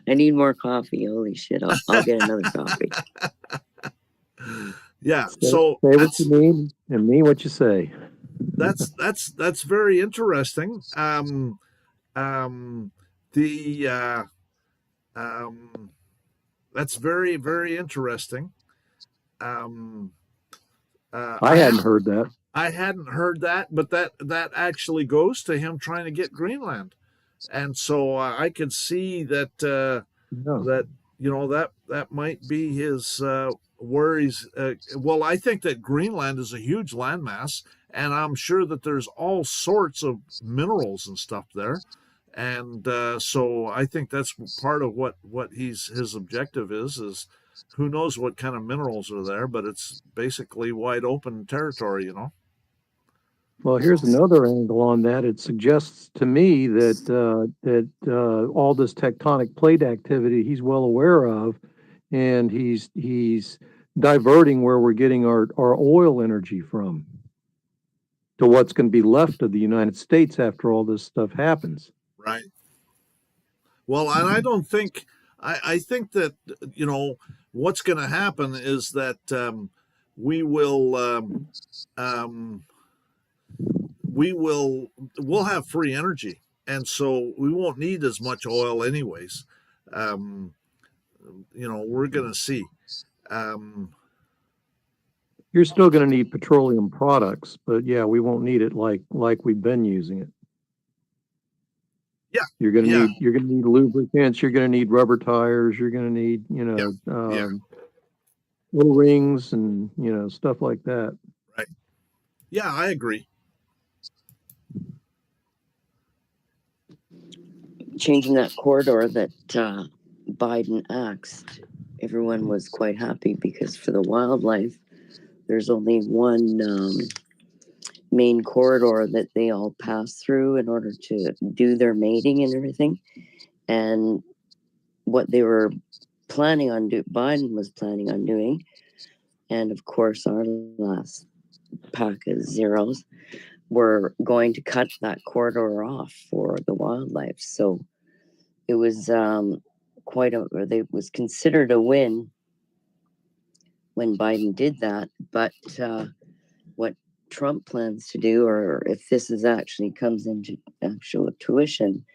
I need more coffee. Holy shit. I'll get another coffee. Yeah, so say what you mean and mean what you say. That's very interesting. That's very, very interesting. I hadn't heard that. I hadn't heard that, but that actually goes to him trying to get Greenland, and so I could see that that might be his worries. Well, I think that Greenland is a huge landmass, and I'm sure that there's all sorts of minerals and stuff there, and so I think that's part of what his objective is. Who knows what kind of minerals are there, but it's basically wide open territory, Well, here's another angle on that. It suggests to me that all this tectonic plate activity he's well aware of, and he's diverting where we're getting our oil energy from to what's going to be left of the United States after all this stuff happens. Right. Well, and I don't think I think that what's going to happen is that we'll have free energy, and so we won't need as much oil anyways. We're going to see. You're still going to need petroleum products, but yeah, we won't need it like we've been using it. Yeah, you're going to need lubricants. You're going to need rubber tires. You're going to need little rings and stuff like that. Right. Yeah, I agree. Changing that corridor that Biden axed, everyone was quite happy because for the wildlife, there's only one main corridor that they all pass through in order to do their mating and everything. And what they were planning on Biden was planning on doing, and of course our last pack of zeros, were going to cut that corridor off for the wildlife. So it was it was considered a win when Biden did that. But what Trump plans to do, or if this is actually comes into actual tuition,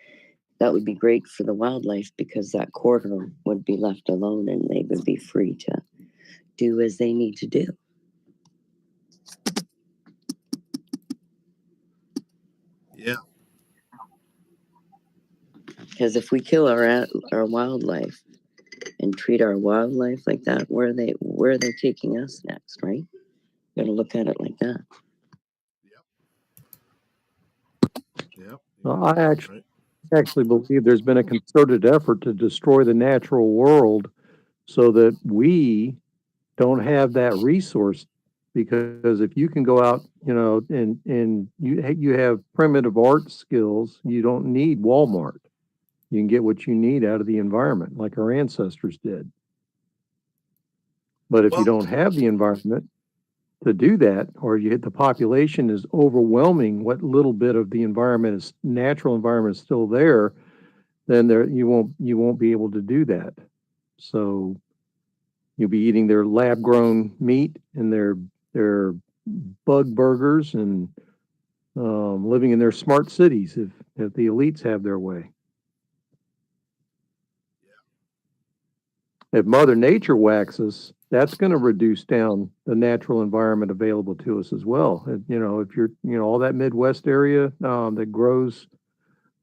that would be great for the wildlife, because that corridor would be left alone and they would be free to do as they need to do. Yeah. Because if we kill our wildlife and treat our wildlife like that, where are they taking us next, right? Got to look at it like that. Yep. I actually believe there's been a concerted effort to destroy the natural world so that we don't have that resource. Because if you can go out, and you have primitive art skills, you don't need Walmart. You can get what you need out of the environment, like our ancestors did. But if you don't have the environment to do that, or the population is overwhelming what little bit of the natural environment is still there, then you won't be able to do that. So you'll be eating their lab grown meat and their bug burgers and living in their smart cities if the elites have their way. If Mother Nature waxes, that's going to reduce down the natural environment available to us as well. If you're, all that Midwest area that grows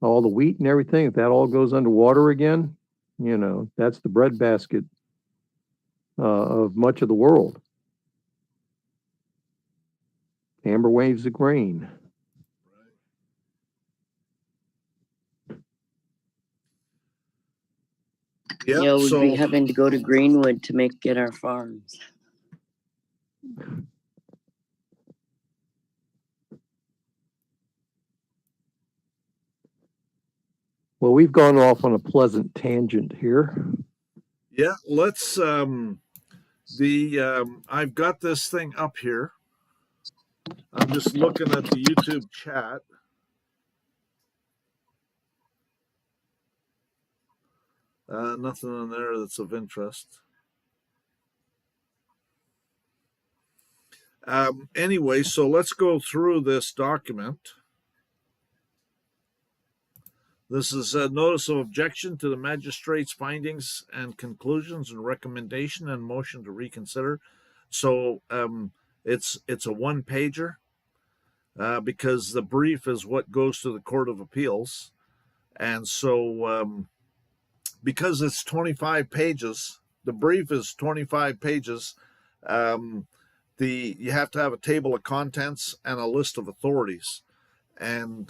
all the wheat and everything, if that all goes underwater again, that's the breadbasket of much of the world. Amber waves of grain. Yeah, we'd be having to go to Greenwood to get our farms. Well, we've gone off on a pleasant tangent here. Yeah, let's I've got this thing up here. I'm just looking at the YouTube chat. Nothing on there that's of interest. Anyway, so let's go through this document. This is a notice of objection to the magistrate's findings and conclusions and recommendation and motion to reconsider. So it's a one pager because the brief is what goes to the Court of Appeals. And so because it's 25 pages, the brief is 25 pages. You have to have a table of contents and a list of authorities. And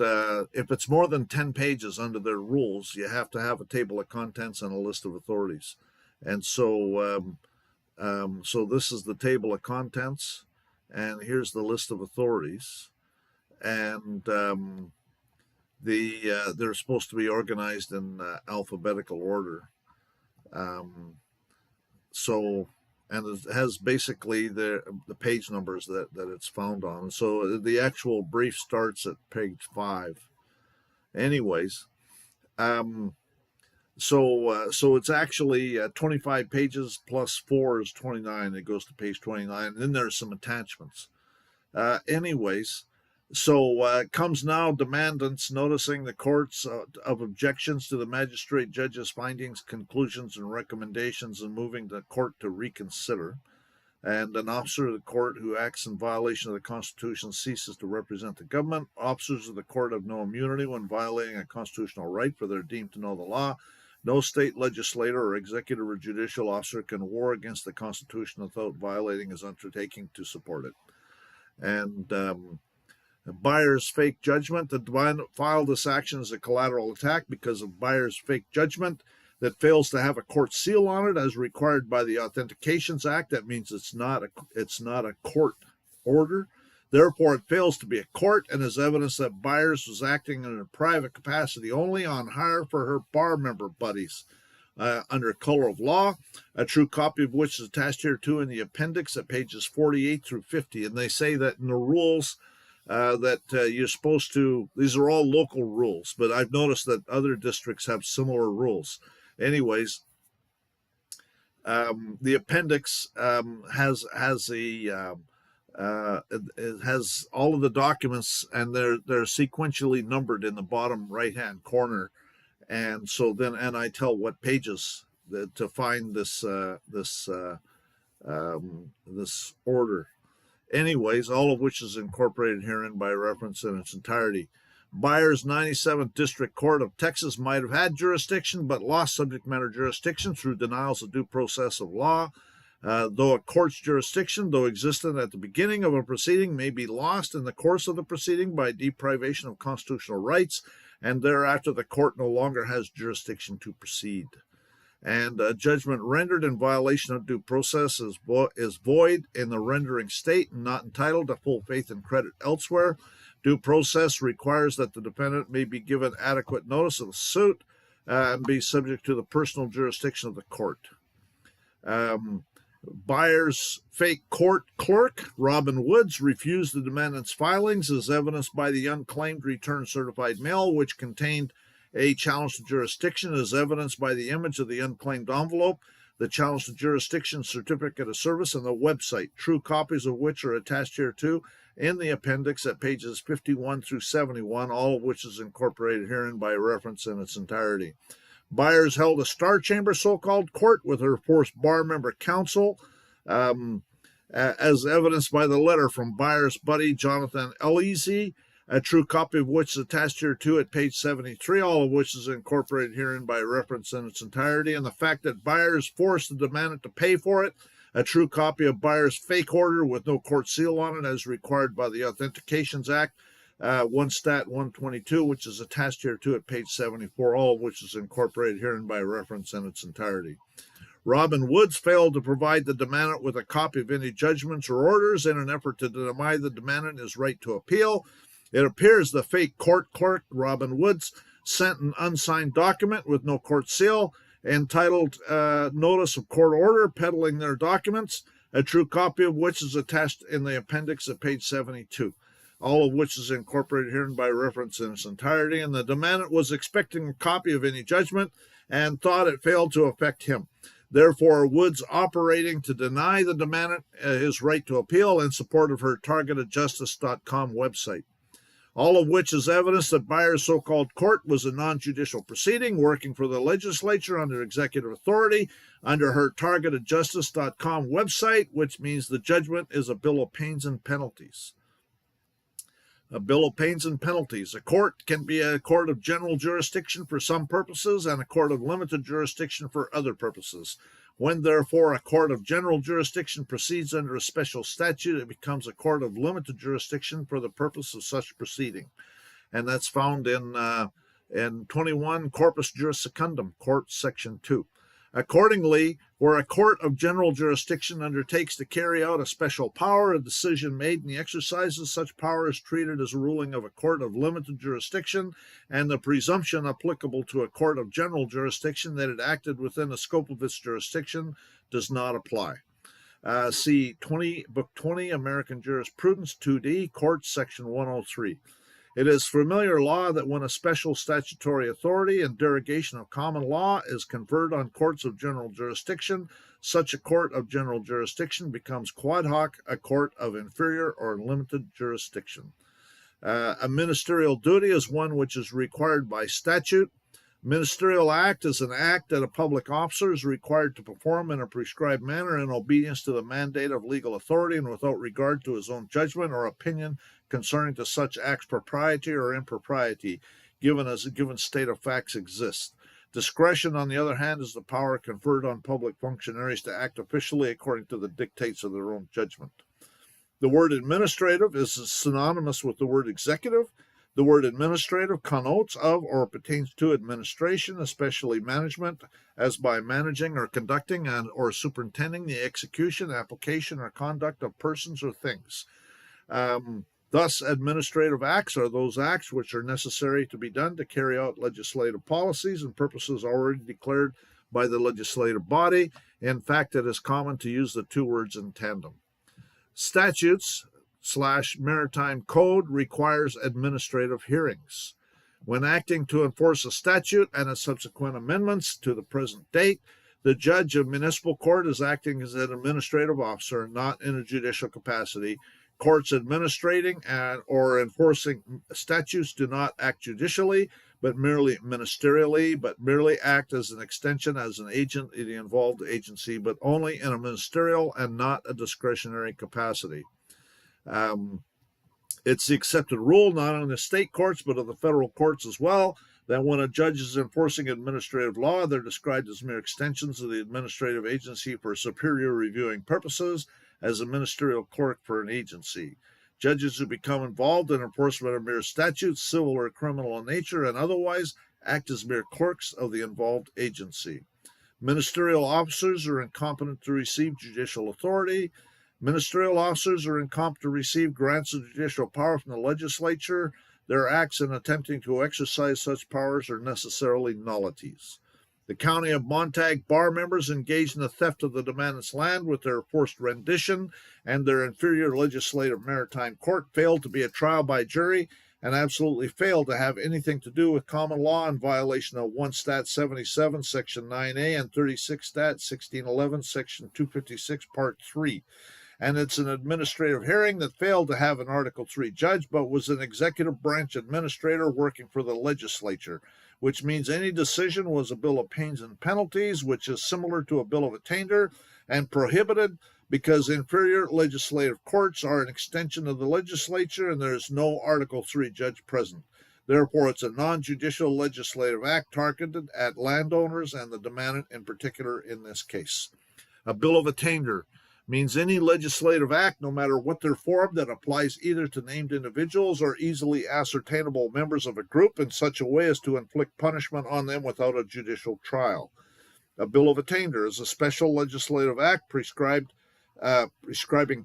if it's more than 10 pages under their rules, you have to have a table of contents and a list of authorities. And so so this is the table of contents, and here's the list of authorities. And they're supposed to be organized in alphabetical order. And it has basically the page numbers that it's found on. So the actual brief starts at page 5. Anyways, so it's actually 25 pages plus 4 is 29. It goes to page 29. And then there's some attachments. Anyways, so comes now demandants noticing the courts of objections to the magistrate judge's findings, conclusions, and recommendations, and moving the court to reconsider. And an officer of the court who acts in violation of the Constitution ceases to represent the government. Officers of the court have no immunity when violating a constitutional right, for they're deemed to know the law. No state legislator or executive or judicial officer can war against the Constitution without violating his undertaking to support it. And Buyer's fake judgment. The defendant filed this action as a collateral attack because of Buyer's fake judgment. that fails to have a court seal on it as required by the Authentications Act. That means it's not a court order. Therefore, it fails to be a court and is evidence that Byers was acting in a private capacity only on hire for her bar member buddies under color of law, a true copy of which is attached here too in the appendix at pages 48 through 50. And they say that in the rules that you're supposed to, these are all local rules, but I've noticed that other districts have similar rules. Anyways, the appendix has it has all of the documents, and they're sequentially numbered in the bottom right hand corner, and so then I tell what pages to find this order. Anyways, all of which is incorporated herein by reference in its entirety. Byers 97th District Court of Texas might have had jurisdiction, but lost subject matter jurisdiction through denials of due process of law. Though a court's jurisdiction, though existent at the beginning of a proceeding, may be lost in the course of the proceeding by deprivation of constitutional rights, and thereafter the court no longer has jurisdiction to proceed. And a judgment rendered in violation of due process is void in the rendering state and not entitled to full faith and credit elsewhere. Due process requires that the defendant may be given adequate notice of the suit and be subject to the personal jurisdiction of the court. Byers' fake court clerk, Robin Woods, refused the defendant's filings as evidenced by the unclaimed return certified mail, which contained a challenge to jurisdiction, as evidenced by the image of the unclaimed envelope, the challenge to jurisdiction certificate of service, and the website, true copies of which are attached here too in the appendix at pages 51 through 71, all of which is incorporated herein by reference in its entirety. Byers held a Star Chamber so-called court with her forced bar member counsel, as evidenced by the letter from Byers' buddy Jonathan Eleasy, a true copy of which is attached here too at page 73, all of which is incorporated herein by reference in its entirety, and the fact that Byers forced the defendant to pay for it, a true copy of Byers' fake order with no court seal on it as required by the Authentications Act, 1 Stat 122, which is attached here too at page 74, all of which is incorporated herein by reference in its entirety. Robin Woods failed to provide the demandant with a copy of any judgments or orders in an effort to deny the demandant his right to appeal. It appears the fake court clerk, Robin Woods, sent an unsigned document with no court seal entitled Notice of Court Order peddling their documents, a true copy of which is attached in the appendix at page 72, all of which is incorporated herein by reference in its entirety, and the demandant was expecting a copy of any judgment and thought it failed to affect him. Therefore, Woods operating to deny the demandant his right to appeal in support of her targetedjustice.com website. All of which is evidence that Byers' so-called court was a non-judicial proceeding working for the legislature under executive authority under her targetedjustice.com website, which means the judgment is a bill of pains and penalties. A bill of pains and penalties. A court can be a court of general jurisdiction for some purposes and a court of limited jurisdiction for other purposes. When, therefore, a court of general jurisdiction proceeds under a special statute, it becomes a court of limited jurisdiction for the purpose of such proceeding. And that's found in 21 Corpus Juris Secundum, Court Section 2. Accordingly, where a court of general jurisdiction undertakes to carry out a special power, a decision made in the exercise of such power is treated as a ruling of a court of limited jurisdiction, and the presumption applicable to a court of general jurisdiction that it acted within the scope of its jurisdiction does not apply. See Book 20, American Jurisprudence, 2D, Courts, Section 103. It is familiar law that when a special statutory authority and derogation of common law is conferred on courts of general jurisdiction, such a court of general jurisdiction becomes quad hoc a court of inferior or limited jurisdiction. A ministerial duty is one which is required by statute. Ministerial act is an act that a public officer is required to perform in a prescribed manner in obedience to the mandate of legal authority and without regard to his own judgment or opinion concerning to such act's propriety or impropriety, given as a given state of facts exists. Discretion, on the other hand, is the power conferred on public functionaries to act officially according to the dictates of their own judgment. The word administrative is synonymous with the word executive. The word administrative connotes of or pertains to administration, especially management, as by managing or conducting and or superintending the execution, application, or conduct of persons or things. Thus, administrative acts are those acts which are necessary to be done to carry out legislative policies and purposes already declared by the legislative body. In fact, it is common to use the two words in tandem. Statutes / maritime code requires administrative hearings. When acting to enforce a statute and its subsequent amendments to the present date, the judge of municipal court is acting as an administrative officer, not in a judicial capacity. Courts administrating or enforcing statutes do not act judicially, but merely ministerially, but merely act as an extension, as an agent in the involved agency, but only in a ministerial and not a discretionary capacity. It's the accepted rule, not only in the state courts, but of the federal courts as well, that when a judge is enforcing administrative law, they're described as mere extensions of the administrative agency for superior reviewing purposes, as a ministerial clerk for an agency. Judges who become involved in enforcement of mere statutes, civil or criminal in nature and otherwise, act as mere clerks of the involved agency. Ministerial officers are incompetent to receive judicial authority. Ministerial officers are incompetent to receive grants of judicial power from the legislature. Their acts in attempting to exercise such powers are necessarily nullities. The County of Montague bar members engaged in the theft of the demandant's land with their forced rendition, and their inferior legislative maritime court failed to be a trial by jury and absolutely failed to have anything to do with common law in violation of 1 Stat 77, Section 9A, and 36 Stat 1611, Section 256, Part 3. And it's an administrative hearing that failed to have an Article 3 judge, but was an executive branch administrator working for the legislature, which means any decision was a bill of pains and penalties, which is similar to a bill of attainder, and prohibited because inferior legislative courts are an extension of the legislature and there is no Article 3 judge present. Therefore, it's a non-judicial legislative act targeted at landowners and the demandant in particular in this case. A bill of attainder means any legislative act, no matter what their form, that applies either to named individuals or easily ascertainable members of a group in such a way as to inflict punishment on them without a judicial trial. A bill of attainder is a special legislative act prescribing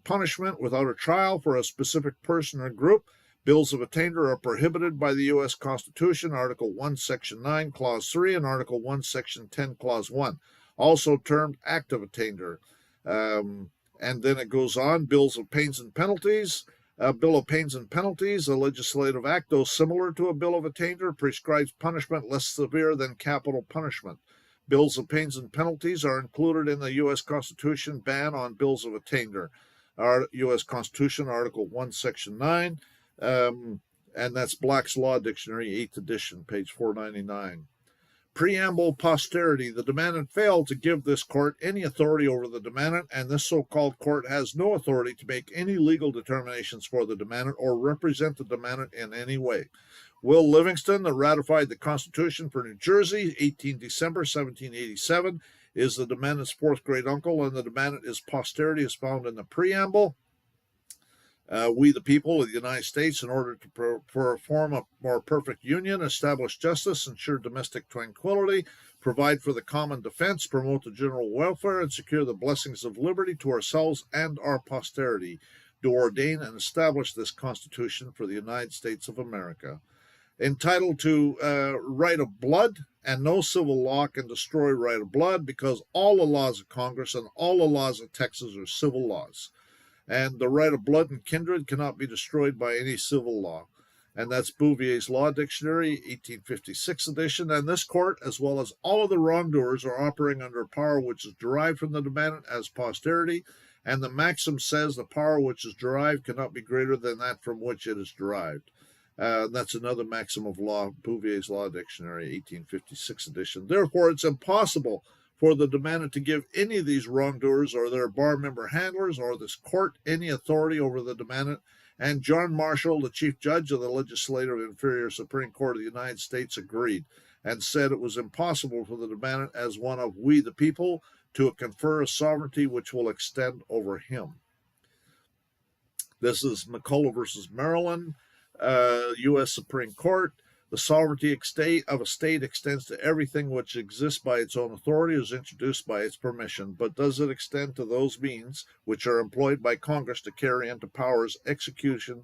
punishment without a trial for a specific person or group. Bills of attainder are prohibited by the U.S. Constitution, Article 1, Section 9, Clause 3, and Article 1, Section 10, Clause 1, also termed Act of Attainder. And then it goes on, bills of pains and penalties. A bill of pains and penalties, a legislative act, though similar to a bill of attainder, prescribes punishment less severe than capital punishment. Bills of pains and penalties are included in the U.S. Constitution ban on bills of attainder. Our U.S. Constitution, Article 1, Section 9, and that's Black's Law Dictionary, 8th edition, page 499. Preamble posterity. The demandant failed to give this court any authority over the demandant, and this so-called court has no authority to make any legal determinations for the demandant or represent the demandant in any way. Will Livingston, that ratified the Constitution for New Jersey, 18 December 1787, is the demandant's fourth great uncle, and the demandant is posterity, as found in the preamble. We, the people of the United States, in order to form a more perfect union, establish justice, ensure domestic tranquility, provide for the common defense, promote the general welfare, and secure the blessings of liberty to ourselves and our posterity, do ordain and establish this Constitution for the United States of America. Entitled to right of blood, and no civil law can destroy right of blood, because all the laws of Congress and all the laws of Texas are civil laws. And the right of blood and kindred cannot be destroyed by any civil law. And that's Bouvier's Law Dictionary, 1856 edition. And this court, as well as all of the wrongdoers, are operating under a power which is derived from the demandant as posterity. And the maxim says the power which is derived cannot be greater than that from which it is derived. That's another maxim of law, Bouvier's Law Dictionary, 1856 edition. Therefore, it's impossible for the demandant to give any of these wrongdoers or their bar member handlers or this court any authority over the demandant. And John Marshall, the chief judge of the Legislative Inferior Supreme Court of the United States, agreed and said it was impossible for the demandant, as one of we the people, to confer a sovereignty which will extend over him. This is McCullough versus Maryland, U.S. Supreme Court. The sovereignty of a state extends to everything which exists by its own authority or is introduced by its permission, but does it extend to those means which are employed by Congress to carry into execution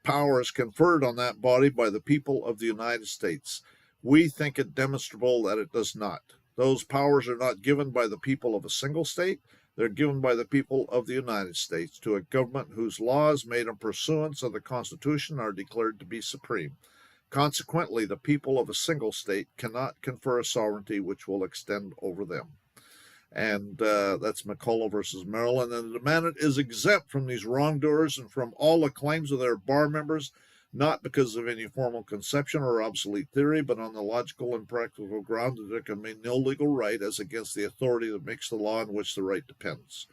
powers conferred on that body by the people of the United States? We think it demonstrable that it does not. Those powers are not given by the people of a single state. They're given by the people of the United States to a government whose laws made in pursuance of the Constitution are declared to be supreme. Consequently, the people of a single state cannot confer a sovereignty which will extend over them. And that's McCullough versus Maryland. And the demandant is exempt from these wrongdoers and from all the claims of their bar members, not because of any formal conception or obsolete theory, but on the logical and practical ground that there can be no legal right as against the authority that makes the law on which the right depends.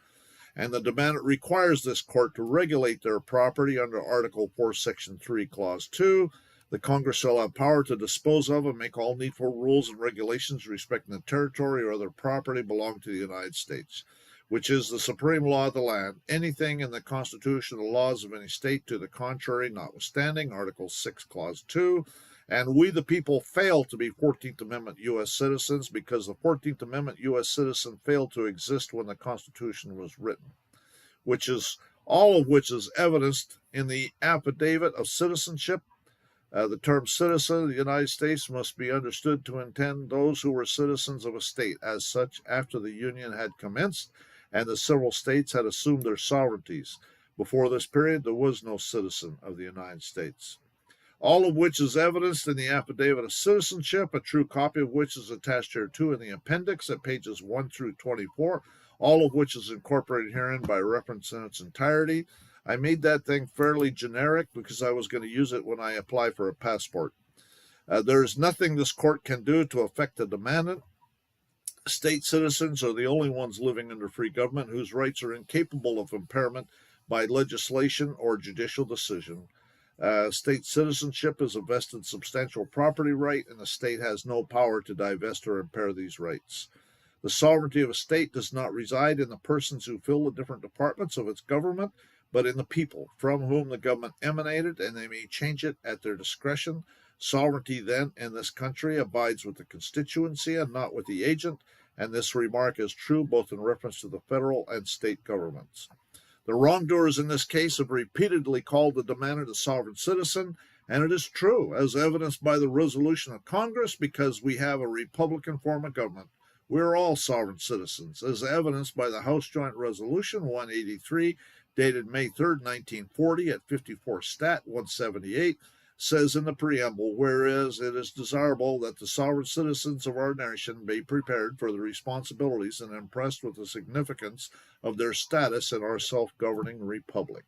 And the demandant requires this court to regulate their property under Article 4, Section 3, Clause 2. The Congress shall have power to dispose of and make all needful rules and regulations respecting the territory or other property belonging to the United States, which is the supreme law of the land. Anything in the Constitution or laws of any state to the contrary notwithstanding, Article 6, Clause 2. And we, the people, fail to be 14th Amendment U.S. citizens because the 14th Amendment U.S. citizen failed to exist when the Constitution was written, all of which is evidenced in the affidavit of citizenship. The term citizen of the United States must be understood to intend those who were citizens of a state as such after the Union had commenced and the several states had assumed their sovereignties. Before this period, there was no citizen of the United States. All of which is evidenced in the affidavit of citizenship, a true copy of which is attached here too in the appendix at pages 1 through 24, all of which is incorporated herein by reference in its entirety. I made that thing fairly generic because I was going to use it when I apply for a passport. There is nothing this court can do to affect the demandant. State citizens are the only ones living under free government whose rights are incapable of impairment by legislation or judicial decision. State citizenship is a vested substantial property right, and the state has no power to divest or impair these rights. The sovereignty of a state does not reside in the persons who fill the different departments of its government, but in the people from whom the government emanated, and they may change it at their discretion. Sovereignty, then, in this country abides with the constituency and not with the agent, and this remark is true both in reference to the federal and state governments. The wrongdoers in this case have repeatedly called the demandant a sovereign citizen, and it is true, as evidenced by the resolution of Congress, because we have a Republican form of government. We are all sovereign citizens, as evidenced by the House Joint Resolution 183, dated May 3rd, 1940, at 54 Stat 178, says in the preamble, whereas it is desirable that the sovereign citizens of our nation be prepared for the responsibilities and impressed with the significance of their status in our self-governing republic.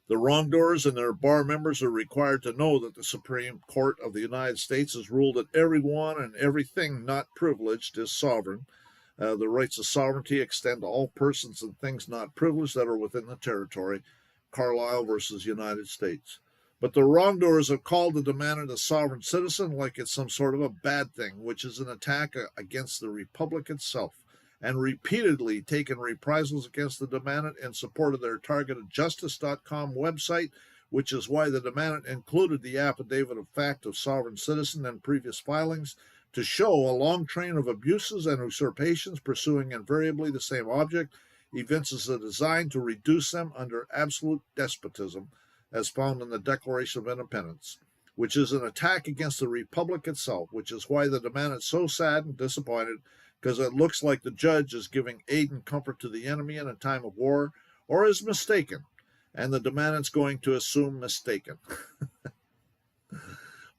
The wrongdoers and their bar members are required to know that the Supreme Court of the United States has ruled that everyone and everything not privileged is sovereign. The rights of sovereignty extend to all persons and things not privileged that are within the territory. Carlisle versus United States. But the wrongdoers have called the demandant a sovereign citizen like it's some sort of a bad thing, which is an attack against the republic itself, and repeatedly taken reprisals against the demandant in support of their targeted justice.com website, which is why the demandant included the affidavit of fact of sovereign citizen in previous filings, to show a long train of abuses and usurpations pursuing invariably the same object, evinces a design to reduce them under absolute despotism, as found in the Declaration of Independence, which is an attack against the republic itself, which is why the demandant is so sad and disappointed, because it looks like the judge is giving aid and comfort to the enemy in a time of war, or is mistaken, and the demandant's going to assume mistaken.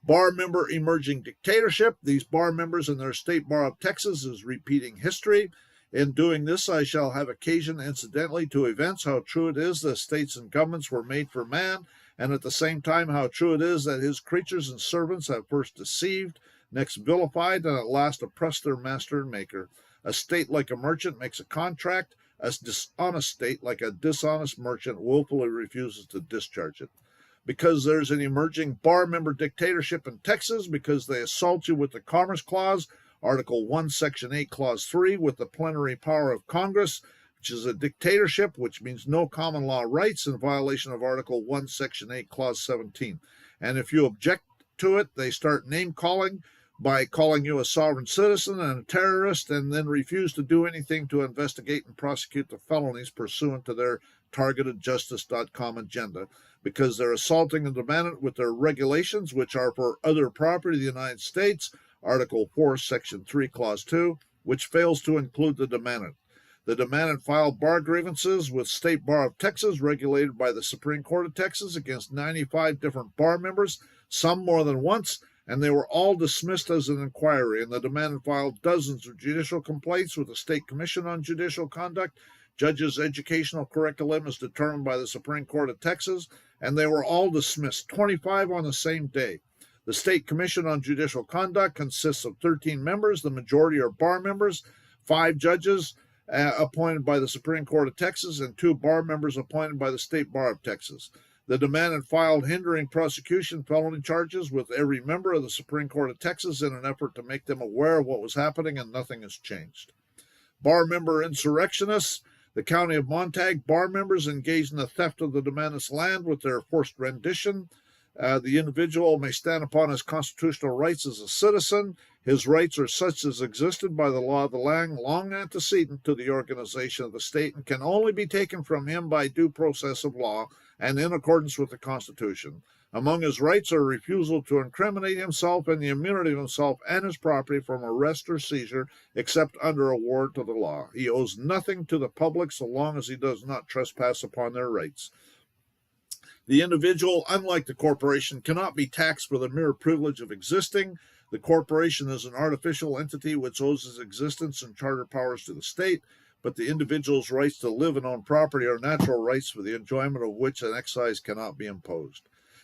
Bar member emerging dictatorship. These bar members in their state bar of Texas is repeating history. In doing this, I shall have occasion incidentally to evince how true it is that states and governments were made for man, and at the same time how true it is that his creatures and servants have first deceived, next vilified, and at last oppressed their master and maker. A state like a merchant makes a contract. A dishonest state like a dishonest merchant willfully refuses to discharge it. Because there's an emerging bar member dictatorship in Texas, because they assault you with the Commerce Clause, Article 1, Section 8, Clause 3, with the plenary power of Congress, which is a dictatorship, which means no common law rights in violation of Article 1, Section 8, Clause 17. And if you object to it, they start name calling by calling you a sovereign citizen and a terrorist, and then refuse to do anything to investigate and prosecute the felonies pursuant to their targeted justice.com agenda, because they're assaulting the demandant with their regulations, which are for other property of the United States, Article 4, Section 3, Clause 2, which fails to include the demandant. The demandant filed bar grievances with State Bar of Texas, regulated by the Supreme Court of Texas, against 95 different bar members, some more than once, and they were all dismissed as an inquiry. And the demandant filed dozens of judicial complaints with the State Commission on Judicial Conduct, judges' educational curriculum as determined by the Supreme Court of Texas, and they were all dismissed, 25 on the same day. The State Commission on Judicial Conduct consists of 13 members. The majority are bar members, 5 judges appointed by the Supreme Court of Texas, and 2 bar members appointed by the State Bar of Texas. The demandant filed hindering prosecution felony charges with every member of the Supreme Court of Texas in an effort to make them aware of what was happening, and nothing has changed. Bar member insurrectionists. The County of Montague bar members engaged in the theft of the demandant's land with their forced rendition. The individual may stand upon his constitutional rights as a citizen. His rights are such as existed by the law of the land long antecedent to the organization of the state, and can only be taken from him by due process of law and in accordance with the Constitution. Among his rights are refusal to incriminate himself and the immunity of himself and his property from arrest or seizure except under a warrant of the law. He owes nothing to the public so long as he does not trespass upon their rights. The individual, unlike the corporation, cannot be taxed for the mere privilege of existing. The corporation is an artificial entity which owes its existence and charter powers to the state, but the individual's rights to live and own property are natural rights for the enjoyment of which an excise cannot be imposed.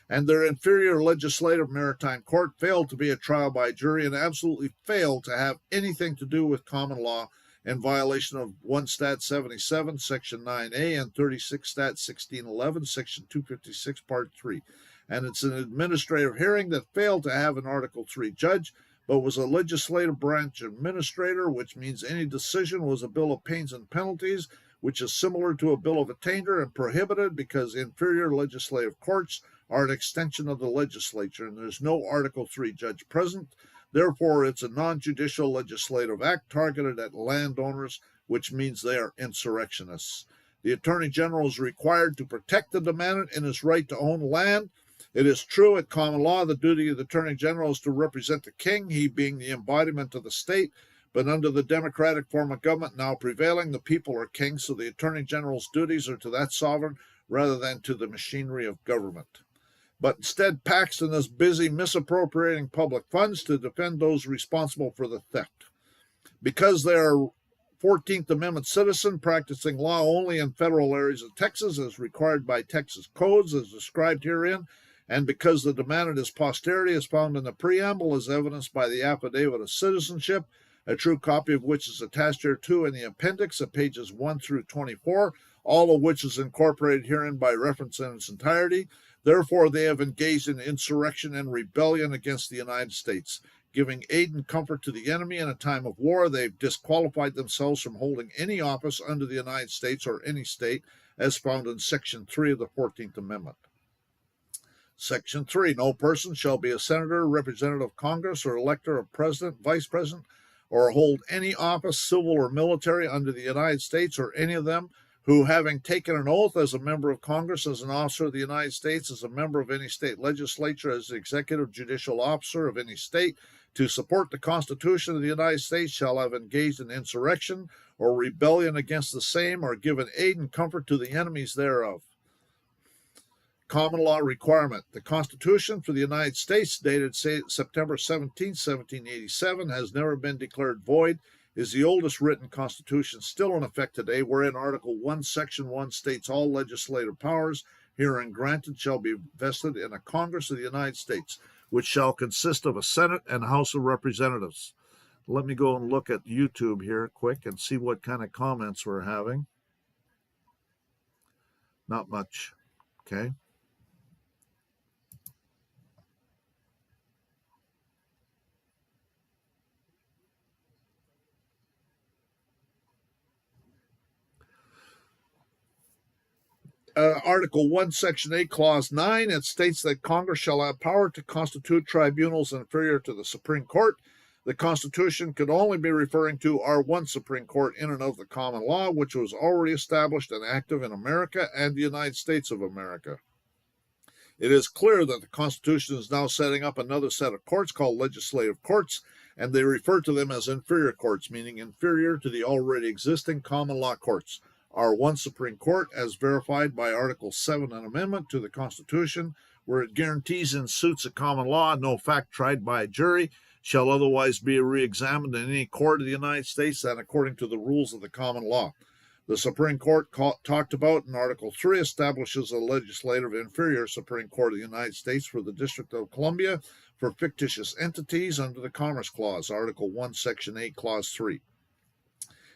And their inferior legislative maritime court failed to be a trial by jury and absolutely failed to have anything to do with common law in violation of 1 Stat 77, Section 9A, and 36 Stat 1611, Section 256, Part 3. And it's an administrative hearing that failed to have an Article 3 judge, but was a legislative branch administrator, which means any decision was a bill of pains and penalties, which is similar to a bill of attainder and prohibited because inferior legislative courts are an extension of the legislature, and there's no Article 3 judge present. Therefore, it's a non-judicial legislative act targeted at landowners, which means they are insurrectionists. The Attorney General is required to protect the demandant in his right to own land. It is true at common law the duty of the Attorney General is to represent the king, he being the embodiment of the state, but under the democratic form of government now prevailing, the people are king, so the Attorney General's duties are to that sovereign rather than to the machinery of government. But instead, Paxton is busy misappropriating public funds to defend those responsible for the theft. Because they are 14th Amendment citizen practicing law only in federal areas of Texas as required by Texas codes as described herein, and because the demandant is posterity as found in the preamble as evidenced by the affidavit of citizenship, a true copy of which is attached hereto in the appendix at pages 1 through 24, all of which is incorporated herein by reference in its entirety. Therefore, they have engaged in insurrection and rebellion against the United States. Giving aid and comfort to the enemy in a time of war, they've disqualified themselves from holding any office under the United States or any state, as found in Section 3 of the 14th Amendment. Section 3, no person shall be a senator, representative of Congress, or elector of president, vice president, or hold any office, civil or military, under the United States or any of them, who, having taken an oath as a member of Congress, as an officer of the United States, as a member of any state legislature, as the executive judicial officer of any state, to support the Constitution of the United States, shall have engaged in insurrection or rebellion against the same, or given aid and comfort to the enemies thereof. Common law requirement. The Constitution for the United States, dated September 17, 1787, has never been declared void, is the oldest written constitution still in effect today, wherein Article 1, Section 1 states all legislative powers herein granted shall be vested in a Congress of the United States, which shall consist of a Senate and House of Representatives. Let me go and look at YouTube here quick and see what kind of comments we're having. Not much. Okay. Article 1, Section 8, Clause 9, it states that Congress shall have power to constitute tribunals inferior to the Supreme Court. The Constitution could only be referring to our one Supreme Court in and of the common law, which was already established and active in America and the United States of America. It is clear that the Constitution is now setting up another set of courts called legislative courts, and they refer to them as inferior courts, meaning inferior to the already existing common law courts. Our one Supreme Court, as verified by Article 7, an amendment to the Constitution, where it guarantees in suits of common law no fact tried by a jury shall otherwise be re-examined in any court of the United States and according to the rules of the common law. The Supreme Court talked about in Article 3 establishes a legislative inferior Supreme Court of the United States for the District of Columbia for fictitious entities under the Commerce Clause, Article 1, Section 8, Clause 3.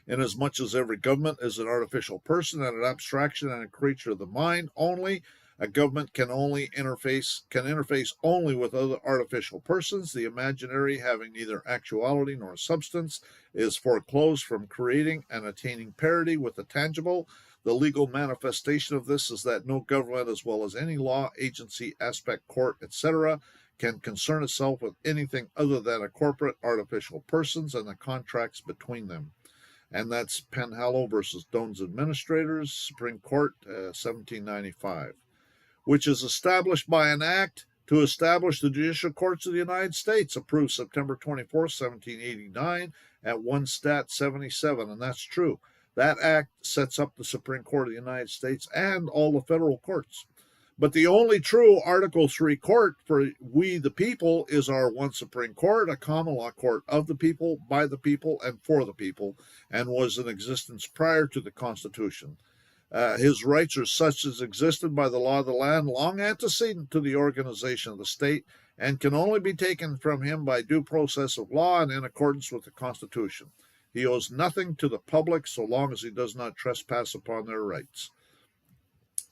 Inasmuch as every government is an artificial person and an abstraction and a creature of the mind only, a government can interface only with other artificial persons. The imaginary, having neither actuality nor substance, is foreclosed from creating and attaining parity with the tangible. The legal manifestation of this is that no government, as well as any law, agency, aspect, court, etc., can concern itself with anything other than a corporate artificial persons and the contracts between them. And that's Penhallow versus Doan's Administrators, Supreme Court, 1795, which is established by an act to establish the judicial courts of the United States, approved September 24, 1789, at 1 Stat 77, and that's true. That act sets up the Supreme Court of the United States and all the federal courts. But the only true Article 3 court for we the people is our one Supreme Court, a common law court of the people, by the people, and for the people, and was in existence prior to the Constitution. His rights are such as existed by the law of the land long antecedent to the organization of the state, and can only be taken from him by due process of law and in accordance with the Constitution. He owes nothing to the public so long as he does not trespass upon their rights.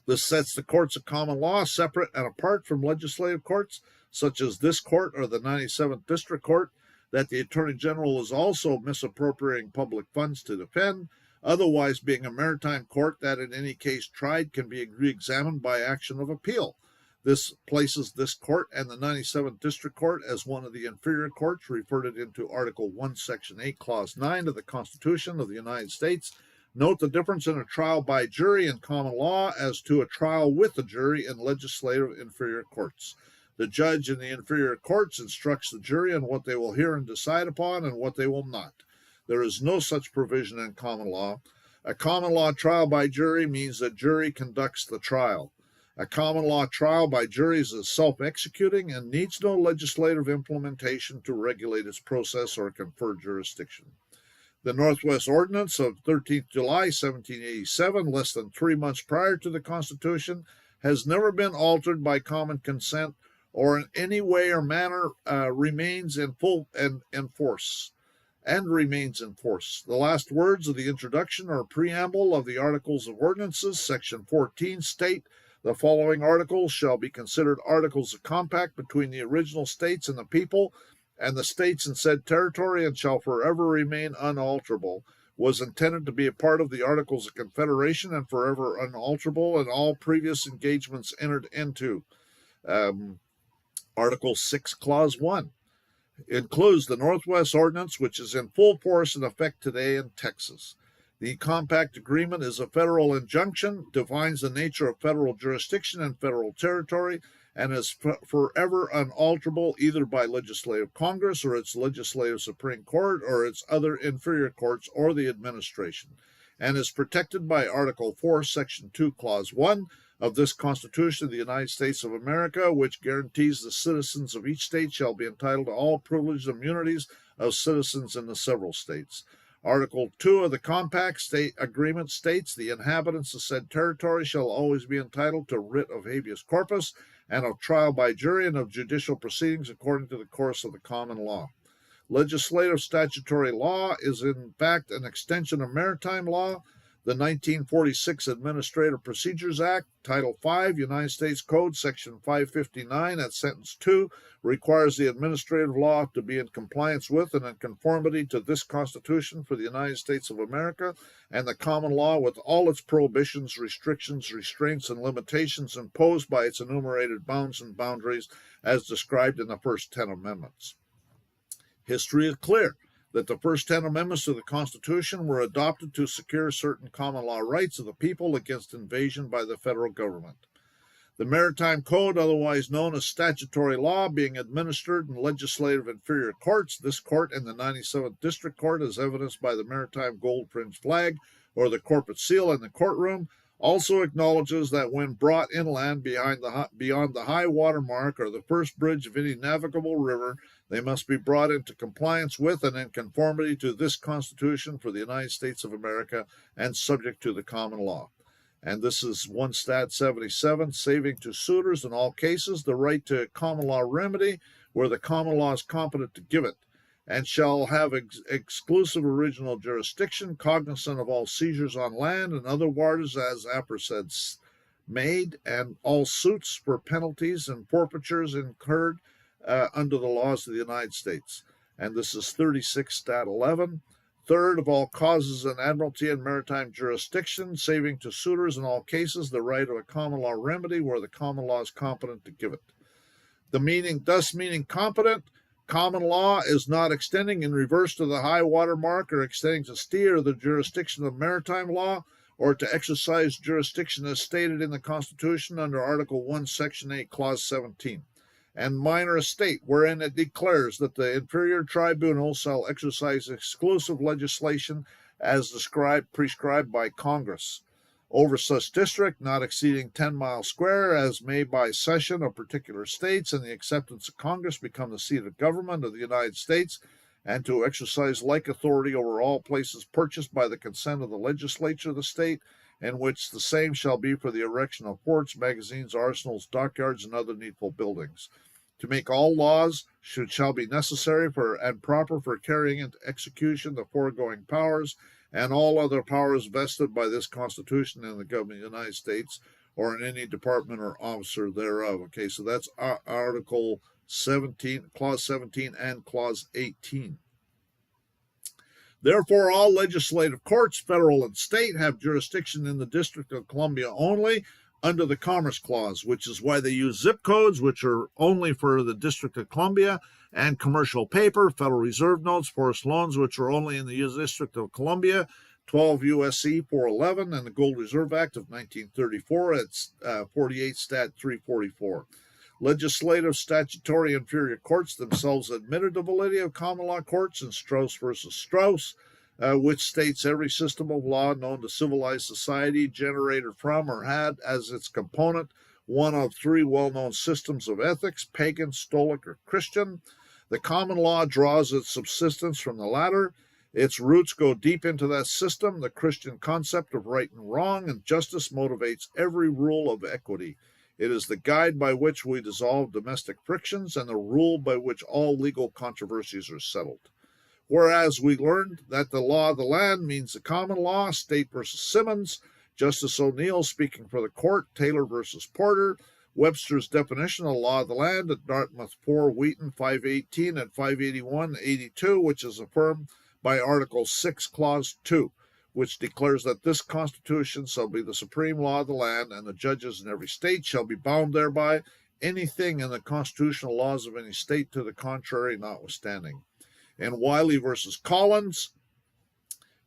This sets the courts of common law separate and apart from legislative courts, such as this court or the 97th District Court, that the Attorney General is also misappropriating public funds to defend, otherwise being a maritime court that in any case tried can be re-examined by action of appeal. This places this court and the 97th District Court as one of the inferior courts, referred into Article 1, Section 8, Clause 9 of the Constitution of the United States. Note the difference in a trial by jury in common law as to a trial with a jury in legislative inferior courts. The judge in the inferior courts instructs the jury on what they will hear and decide upon and what they will not. There is no such provision in common law. A common law trial by jury means that jury conducts the trial. A common law trial by juries is self-executing and needs no legislative implementation to regulate its process or confer jurisdiction. The Northwest Ordinance of 13th July 1787, less than 3 months prior to the Constitution, has never been altered by common consent or in any way or manner remains in full and in force. The last words of the introduction or preamble of the Articles of Ordinances, Section 14, state, the following articles shall be considered articles of compact between the original states and the people, and the states in said territory, and shall forever remain unalterable, was intended to be a part of the Articles of Confederation and forever unalterable, and all previous engagements entered into. Article 6, Clause 1 includes the Northwest Ordinance, which is in full force and effect today in Texas. The compact agreement is a federal injunction, defines the nature of federal jurisdiction and federal territory, and is forever unalterable either by legislative Congress or its legislative Supreme Court or its other inferior courts or the administration, and is protected by Article 4, Section 2, Clause 1 of this Constitution of the United States of America, which guarantees the citizens of each state shall be entitled to all privileged immunities of citizens in the several states. Article 2 of the Compact State Agreement states the inhabitants of said territory shall always be entitled to writ of habeas corpus and of trial by jury and of judicial proceedings according to the course of the common law. Legislative statutory law is in fact an extension of maritime law. The 1946 Administrative Procedures Act, Title V, United States Code, Section 559 at Sentence 2, requires the administrative law to be in compliance with and in conformity to this Constitution for the United States of America and the common law with all its prohibitions, restrictions, restraints, and limitations imposed by its enumerated bounds and boundaries as described in the first 10 amendments. History is clear that the first 10 amendments to the Constitution were adopted to secure certain common law rights of the people against invasion by the federal government. The Maritime Code, otherwise known as statutory law, being administered in legislative inferior courts, this court and the 97th District Court, as evidenced by the maritime gold-fringed flag or the corporate seal in the courtroom, also acknowledges that when brought inland beyond the high water mark or the first bridge of any navigable river, they must be brought into compliance with and in conformity to this Constitution for the United States of America and subject to the common law. And this is 1 Stat 77, saving to suitors in all cases the right to common law remedy where the common law is competent to give it, and shall have exclusive original jurisdiction, cognizant of all seizures on land and other waters as aforesaid made, and all suits for penalties and forfeitures incurred under the laws of the United States. And this is 36 Stat 11. Third, of all causes in admiralty and maritime jurisdiction, saving to suitors in all cases the right of a common law remedy where the common law is competent to give it. The meaning competent, common law is not extending in reverse to the high water mark or extending to sea or the jurisdiction of maritime law or to exercise jurisdiction as stated in the Constitution under Article 1, Section 8, Clause 17. And minor estate, wherein it declares that the inferior tribunal shall exercise exclusive legislation as prescribed by Congress over such district not exceeding 10 miles square as may by cession of particular states and the acceptance of Congress become the seat of government of the United States, and to exercise like authority over all places purchased by the consent of the legislature of the state, in which the same shall be for the erection of forts, magazines, arsenals, dockyards, and other needful buildings. To make all laws shall be necessary for and proper for carrying into execution the foregoing powers, and all other powers vested by this Constitution in the government of the United States, or in any department or officer thereof. Okay, so that's Article 17, Clause 17, and Clause 18. Therefore, all legislative courts, federal and state, have jurisdiction in the District of Columbia only, under the Commerce Clause, which is why they use zip codes, which are only for the District of Columbia, and commercial paper, Federal Reserve notes, forest loans, which are only in the District of Columbia, 12 U.S.C. 411, and the Gold Reserve Act of 1934 at 48 Stat 344. Legislative statutory inferior courts themselves admitted the validity of common law courts in Strauss versus Strauss, which states every system of law known to civilized society generated from or had as its component one of three well-known systems of ethics, pagan, Stoic, or Christian. The common law draws its subsistence from the latter. Its roots go deep into that system. The Christian concept of right and wrong and justice motivates every rule of equity. It is the guide by which we dissolve domestic frictions and the rule by which all legal controversies are settled. Whereas we learned that the law of the land means the common law, State versus Simmons, Justice O'Neill speaking for the court, Taylor versus Porter, Webster's definition of the law of the land at Dartmouth 4, Wheaton 518 and 581-82, which is affirmed by Article 6, Clause 2, which declares that this Constitution shall be the supreme law of the land, and the judges in every state shall be bound thereby, anything in the constitutional laws of any state to the contrary notwithstanding. And Wiley versus Collins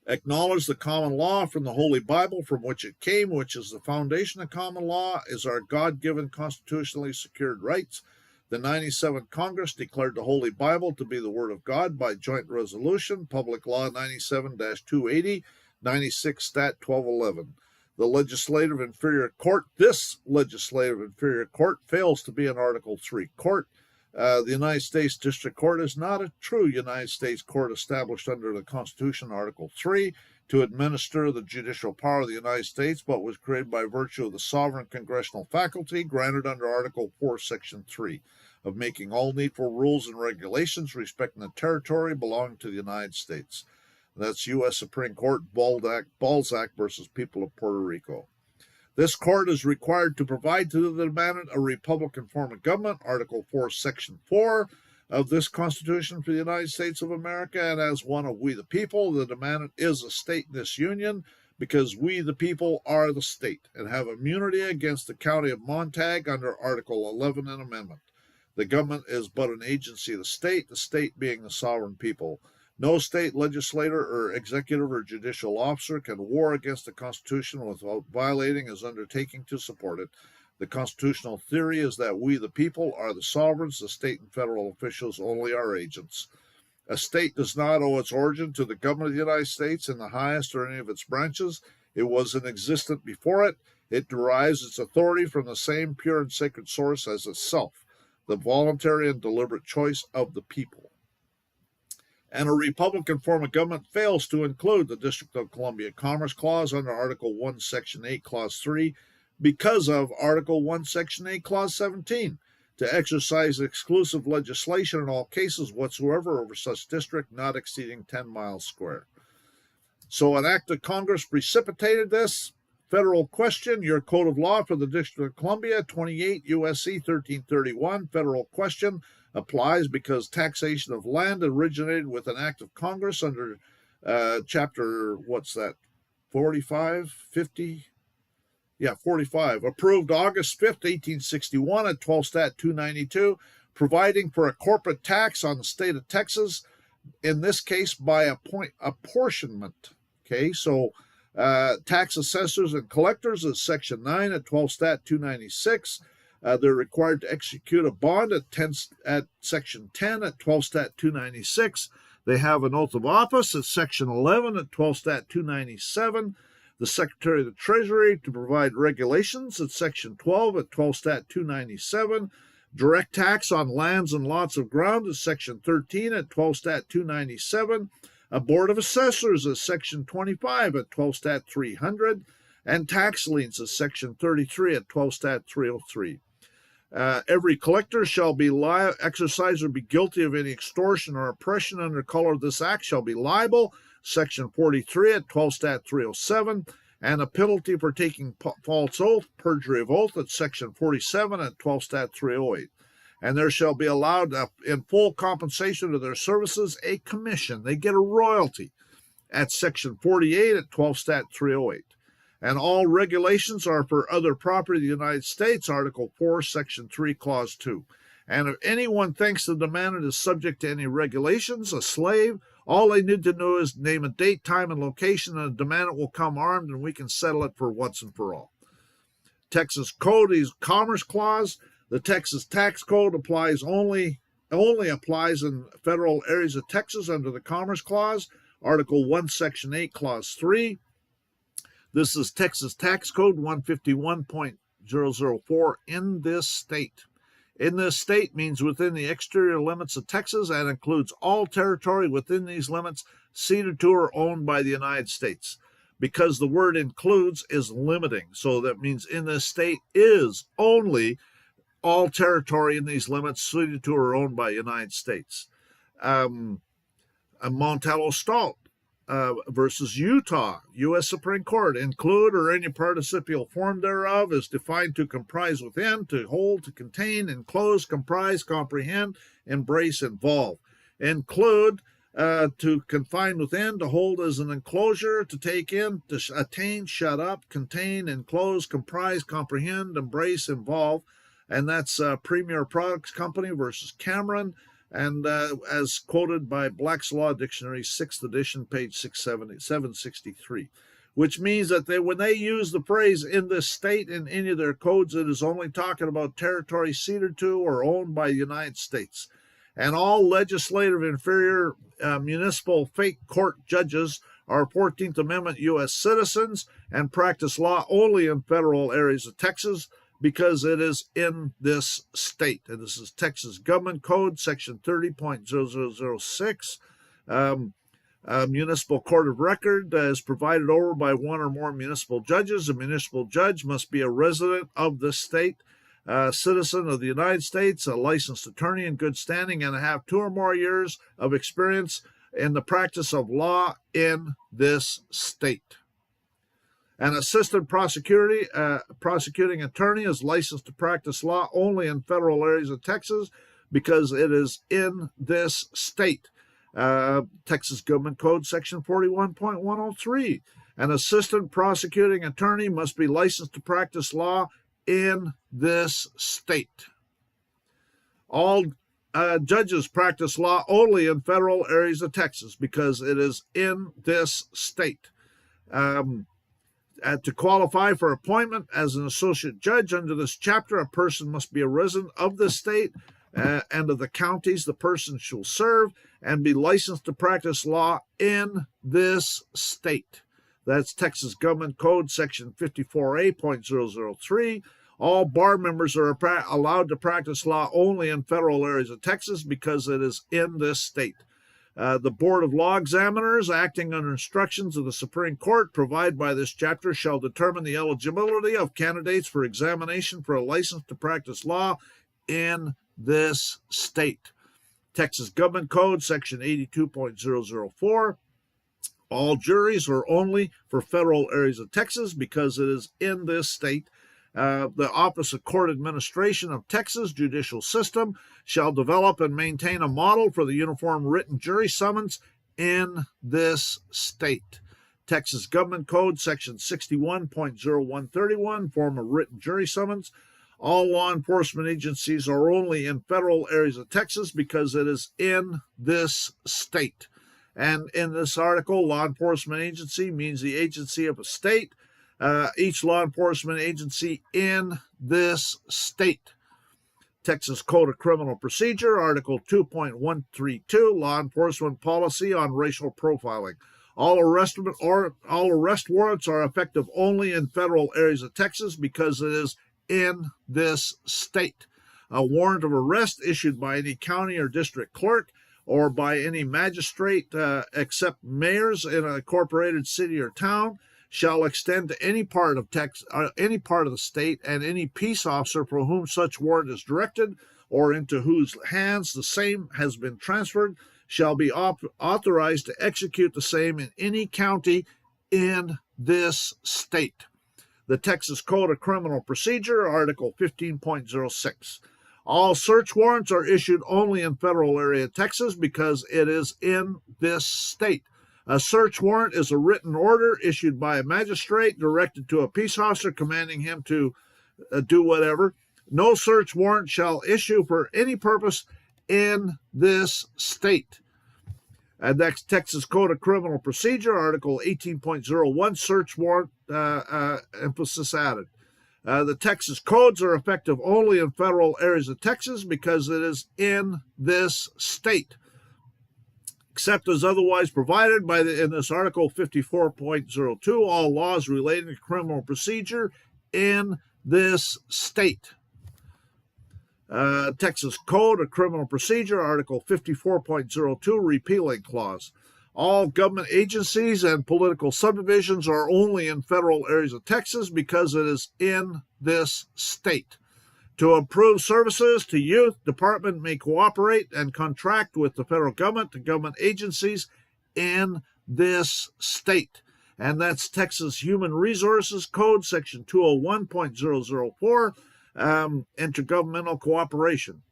acknowledged the common law from the Holy Bible from which it came, which is the foundation of common law, is our God-given constitutionally secured rights. The 97th Congress declared the Holy Bible to be the Word of God by joint resolution, Public Law 97-280, 96 Stat 1211. The legislative inferior court, this legislative inferior court, fails to be an Article 3 court. The United States District Court is not a true United States court established under the Constitution, Article 3, to administer the judicial power of the United States, but was created by virtue of the sovereign congressional faculty granted under Article 4, Section 3, of making all needful rules and regulations respecting the territory belonging to the United States. That's U.S. Supreme Court Balzac versus People of Puerto Rico. This court is required to provide to the demandant a Republican form of government, Article 4, Section 4 of this Constitution for the United States of America, and as one of we the people, the demandant is a state in this union because we the people are the state and have immunity against the county of Montague under Article 11 and Amendment. The government is but an agency of the state being the sovereign people. No state legislator or executive or judicial officer can war against the Constitution without violating his undertaking to support it. The constitutional theory is that we, the people, are the sovereigns, the state and federal officials only are agents. A state does not owe its origin to the government of the United States in the highest or any of its branches. It was in existence before it. It derives its authority from the same pure and sacred source as itself, the voluntary and deliberate choice of the people. And a Republican form of government fails to include the District of Columbia Commerce Clause under Article 1, Section 8, Clause 3, because of Article 1, Section 8, Clause 17, to exercise exclusive legislation in all cases whatsoever over such district not exceeding 10 miles square. So an act of Congress precipitated this. Federal question, your code of law for the District of Columbia, 28 U.S.C. 1331, federal question, applies because taxation of land originated with an act of Congress under chapter, 45, 50? Yeah, 45, approved August 5th, 1861 at 12 Stat 292, providing for a corporate tax on the state of Texas, in this case by apportionment. Okay, so tax assessors and collectors is Section 9 at 12 Stat 296. They're required to execute a bond at Section 10 at 12 Stat 296. They have an oath of office at Section 11 at 12 Stat 297. The Secretary of the Treasury to provide regulations at Section 12 at 12 Stat 297. Direct tax on lands and lots of ground at Section 13 at 12 Stat 297. A Board of Assessors at Section 25 at 12 Stat 300. And tax liens at Section 33 at 12 Stat 303. Every collector shall be exercise or be guilty of any extortion or oppression under color of this act shall be liable, Section 43 at 12 Stat 307, and a penalty for taking false oath, perjury of oath at Section 47 at 12 Stat 308. And there shall be allowed in full compensation of their services a commission. They get a royalty at Section 48 at 12 Stat 308. And all regulations are for other property of the United States, Article 4, Section 3, Clause 2. And if anyone thinks the demandant is subject to any regulations, a slave, all they need to know is name a date, time, and location, and the demandant will come armed, and we can settle it for once and for all. Texas Code is Commerce Clause. The Texas Tax Code only applies in federal areas of Texas under the Commerce Clause, Article 1, Section 8, Clause 3. This is Texas Tax Code 151.004 in this state. In this state means within the exterior limits of Texas and includes all territory within these limits ceded to or owned by the United States. Because the word includes is limiting. So that means in this state is only all territory in these limits ceded to or owned by the United States. Montello Stalt versus Utah, U.S. Supreme Court, include or any participial form thereof is defined to comprise within, to hold, to contain, enclose, comprise, comprehend, embrace, involve. Include, to confine within, to hold as an enclosure, to take in, to attain, shut up, contain, enclose, comprise, comprehend, embrace, involve. And that's Premier Products Company versus Cameron. And as quoted by Black's Law Dictionary, 6th edition, page 763, which means that when they use the phrase in this state in any of their codes, it is only talking about territory ceded to or owned by the United States. And all legislative inferior municipal fake court judges are 14th Amendment U.S. citizens and practice law only in federal areas of Texas, because it is in this state. And this is Texas Government Code, Section 30.0006. Municipal Court of Record is provided over by one or more municipal judges. A municipal judge must be a resident of this state, a citizen of the United States, a licensed attorney in good standing, and have 2 or more years of experience in the practice of law in this state. An assistant prosecuting attorney is licensed to practice law only in federal areas of Texas because it is in this state. Texas Government Code Section 41.103. An assistant prosecuting attorney must be licensed to practice law in this state. All judges practice law only in federal areas of Texas because it is in this state. To qualify for appointment as an associate judge under this chapter, a person must be a resident of the state and of the counties the person shall serve and be licensed to practice law in this state. That's Texas Government Code Section 54A.003. All bar members are allowed to practice law only in federal areas of Texas because it is in this state. The Board of Law Examiners, acting under instructions of the Supreme Court provided by this chapter, shall determine the eligibility of candidates for examination for a license to practice law in this state. Texas Government Code, Section 82.004. All juries are only for federal areas of Texas because it is in this state. The Office of Court Administration of Texas Judicial System shall develop and maintain a model for the uniform written jury summons in this state. Texas Government Code Section 61.0131, form of written jury summons. All law enforcement agencies are only in federal areas of Texas because it is in this state. And in this article, law enforcement agency means the agency of a state. Each law enforcement agency in this state. Texas Code of Criminal Procedure, Article 2.132, Law Enforcement Policy on Racial Profiling. All arrest warrants are effective only in federal areas of Texas because it is in this state. A warrant of arrest issued by any county or district clerk or by any magistrate except mayors in a incorporated city or town shall extend to any part of the state, and any peace officer for whom such warrant is directed or into whose hands the same has been transferred shall be authorized to execute the same in any county in this state. The Texas Code of Criminal Procedure, Article 15.06. All search warrants are issued only in federal area of Texas because it is in this state. A search warrant is a written order issued by a magistrate directed to a peace officer commanding him to do whatever. No search warrant shall issue for any purpose in this state. And that's Texas Code of Criminal Procedure, Article 18.01, search warrant, emphasis added. The Texas codes are effective only in federal areas of Texas because it is in this state, except as otherwise provided in this Article 54.02, all laws relating to criminal procedure in this state. Texas Code of Criminal Procedure, Article 54.02, repealing clause. All government agencies and political subdivisions are only in federal areas of Texas because it is in this state. To improve services to youth, department may cooperate and contract with the federal government and government agencies in this state. And that's Texas Human Resources Code, Section 201.004, intergovernmental cooperation.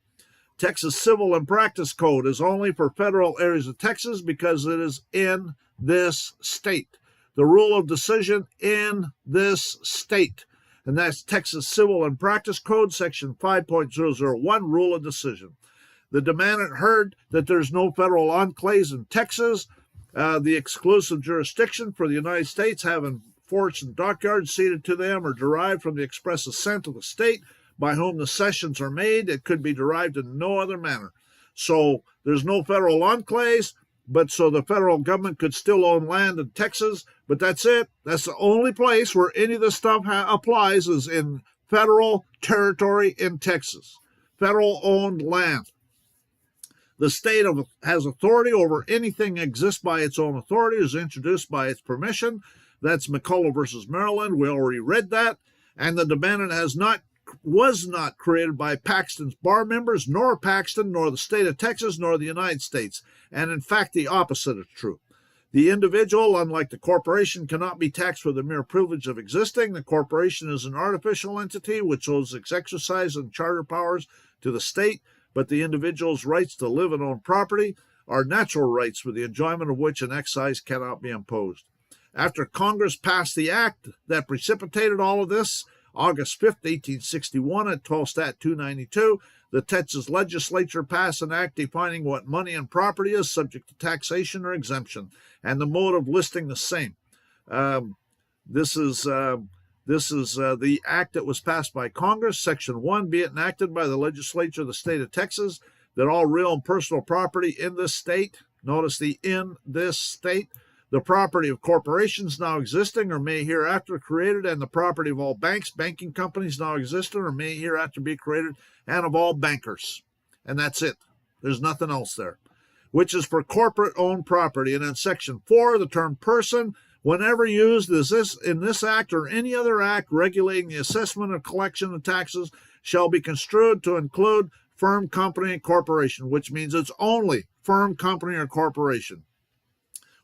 Texas Civil and Practice Code is only for federal areas of Texas because it is in this state. The rule of decision in this state. And that's Texas Civil and Practice Code, Section 5.001, Rule of Decision. The demandant heard that there's no federal enclaves in Texas. The exclusive jurisdiction for the United States having forts and dockyards ceded to them or derived from the express assent of the state by whom the cessions are made. It could be derived in no other manner. So there's no federal enclaves, but so the federal government could still own land in Texas, but that's it. That's the only place where any of this stuff applies is in federal territory in Texas, federal-owned land. The state has authority over anything that exists by its own authority, is introduced by its permission. That's McCullough versus Maryland. We already read that. And the demandant has not created by Paxton's bar members, nor Paxton, nor the state of Texas, nor the United States. And in fact, the opposite is true. The individual, unlike the corporation, cannot be taxed for the mere privilege of existing. The corporation is an artificial entity which owes its exercise and charter powers to the state, but the individual's rights to live and own property are natural rights for the enjoyment of which an excise cannot be imposed. After Congress passed the act that precipitated all of this, August 5th, 1861, at 12 Stat 292, the Texas legislature passed an act defining what money and property is subject to taxation or exemption, and the mode of listing the same. This is the act that was passed by Congress. Section 1, be it enacted by the legislature of the state of Texas that all real and personal property in this state, notice the in this state, the property of corporations now existing or may hereafter created, and the property of all banks, banking companies now existing or may hereafter be created, and of all bankers. And that's it. There's nothing else there. Which is for corporate-owned property. And in Section 4, the term person, whenever used in this act or any other act regulating the assessment and collection of taxes, shall be construed to include firm, company, and corporation, which means it's only firm, company, or corporation.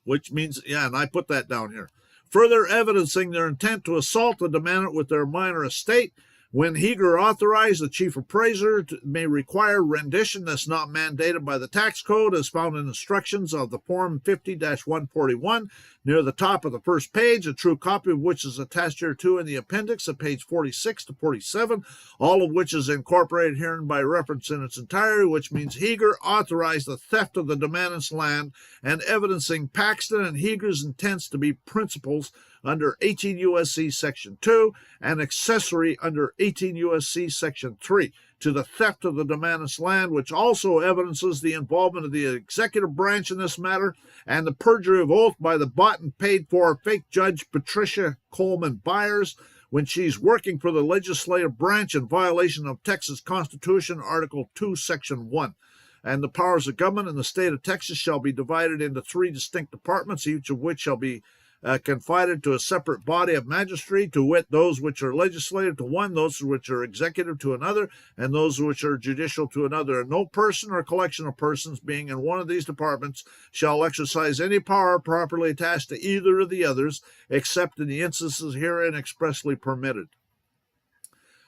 Which means, yeah, and I put that down here. Further evidencing their intent to assault the demandant with their minor estate, when Heger authorized, the chief appraiser may require rendition that's not mandated by the tax code as found in instructions of the Form 50-141 near the top of the first page, a true copy of which is attached here too in the appendix at page 46 to 47, all of which is incorporated herein by reference in its entirety, which means Heger authorized the theft of the demandant's land and evidencing Paxton and Heger's intents to be principals under 18 U.S.C. Section 2 and accessory under 18 U.S.C. Section 3 to the theft of the demandant's land, which also evidences the involvement of the executive branch in this matter and the perjury of oath by the bought and paid for fake Judge Patricia Coleman Byers when she's working for the legislative branch in violation of Texas Constitution, Article 2, Section 1. And the powers of government in the state of Texas shall be divided into 3 distinct departments, each of which shall be confided to a separate body of magistracy, to wit, those which are legislative to one, those which are executive to another, and those which are judicial to another. And no person or collection of persons being in one of these departments shall exercise any power properly attached to either of the others, except in the instances herein expressly permitted.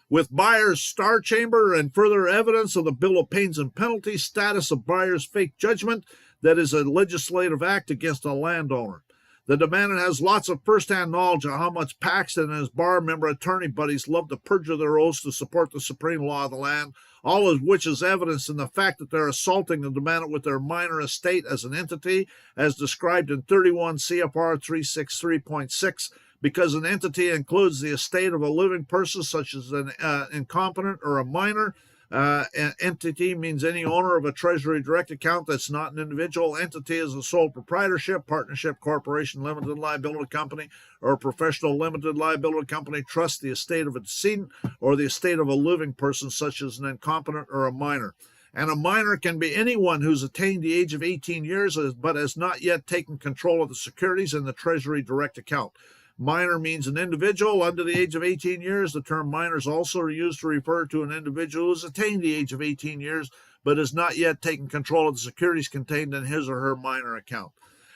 With Byers' Star Chamber and further evidence of the Bill of Pains and Penalties status of Byers' fake judgment that is a legislative act against a landowner. The demandant has lots of first-hand knowledge of how much Paxton and his bar member attorney buddies love to perjure their oaths to support the supreme law of the land, all of which is evidenced in the fact that they're assaulting the demandant with their minor estate as an entity, as described in 31 CFR 363.6, because an entity includes the estate of a living person, such as an incompetent or a minor. An entity means any owner of a Treasury direct account that's not an individual. Entity is a sole proprietorship, partnership, corporation, limited liability company, or a professional limited liability company, trust, the estate of a decedent, or the estate of a living person, such as an incompetent or a minor. And a minor can be anyone who's attained the age of 18 years but has not yet taken control of the securities in the Treasury direct account. Minor means an individual under the age of 18 years. The term minor is also used to refer to an individual who has attained the age of 18 years but has not yet taken control of the securities contained in his or her minor account.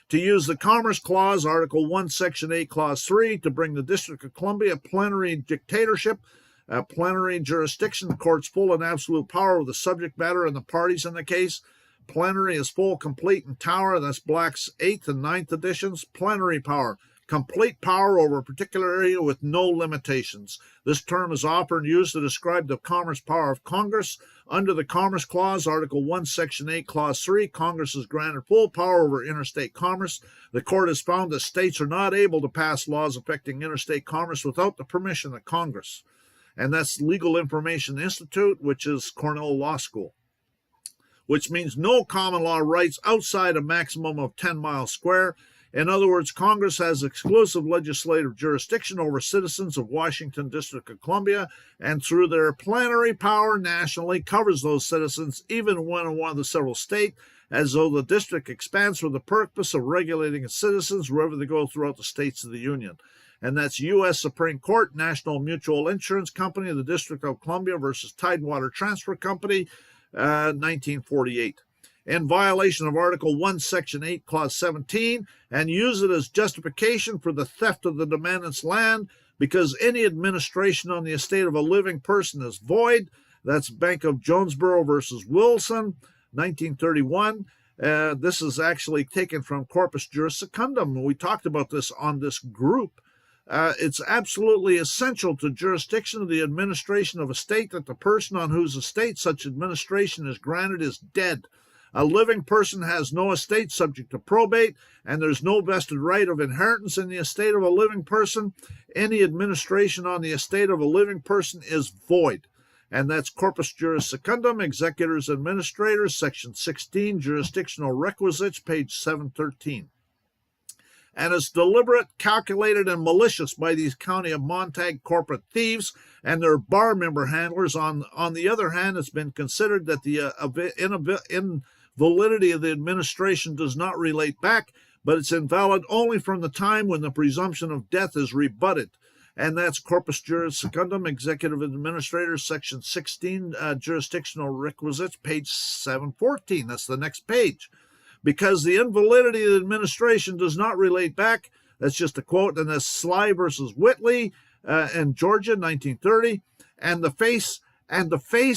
To use the Commerce Clause, Article 1, Section 8, Clause 3, to bring the District of Columbia plenary dictatorship, plenary jurisdiction, the court's full and absolute power of the subject matter and the parties in the case. Plenary is full, complete, and tower. That's Black's 8th and 9th editions. Plenary power. Complete power over a particular area with no limitations. This term is often used to describe the commerce power of Congress. Under the Commerce Clause, Article 1, Section 8, Clause 3, Congress is granted full power over interstate commerce. The court has found that states are not able to pass laws affecting interstate commerce without the permission of Congress. And that's Legal Information Institute, which is Cornell Law School, which means no common law rights outside a maximum of 10 miles square. In other words, Congress has exclusive legislative jurisdiction over citizens of Washington District of Columbia, and through their plenary power nationally covers those citizens, even when in one of the several states, as though the district expands for the purpose of regulating its citizens wherever they go throughout the states of the Union. And that's U.S. Supreme Court, National Mutual Insurance Company of the District of Columbia versus Tidewater Transfer Company, 1948. In violation of Article 1, Section 8, Clause 17, and use it as justification for the theft of the demandant's land because any administration on the estate of a living person is void. That's Bank of Jonesboro versus Wilson, 1931. This is actually taken from Corpus Juris Secundum. We talked about this on this group. It's absolutely essential to jurisdiction of the administration of a state that the person on whose estate such administration is granted is dead. A living person has no estate subject to probate, and there's no vested right of inheritance in the estate of a living person. Any administration on the estate of a living person is void. And that's Corpus Juris Secundum, Executors Administrators, Section 16, Jurisdictional Requisites, page 713. And it's deliberate, calculated, and malicious by these County of Montague corporate thieves and their bar member handlers. On the other hand, it's been considered that the invalidity of the administration does not relate back, but it's invalid only from the time when the presumption of death is rebutted. And that's Corpus Juris Secundum, Executive Administrators, Section 16, Jurisdictional Requisites, page 714. That's the next page. Because the invalidity of the administration does not relate back, that's just a quote, and that's Sly versus Whitley in Georgia, 1930, and the face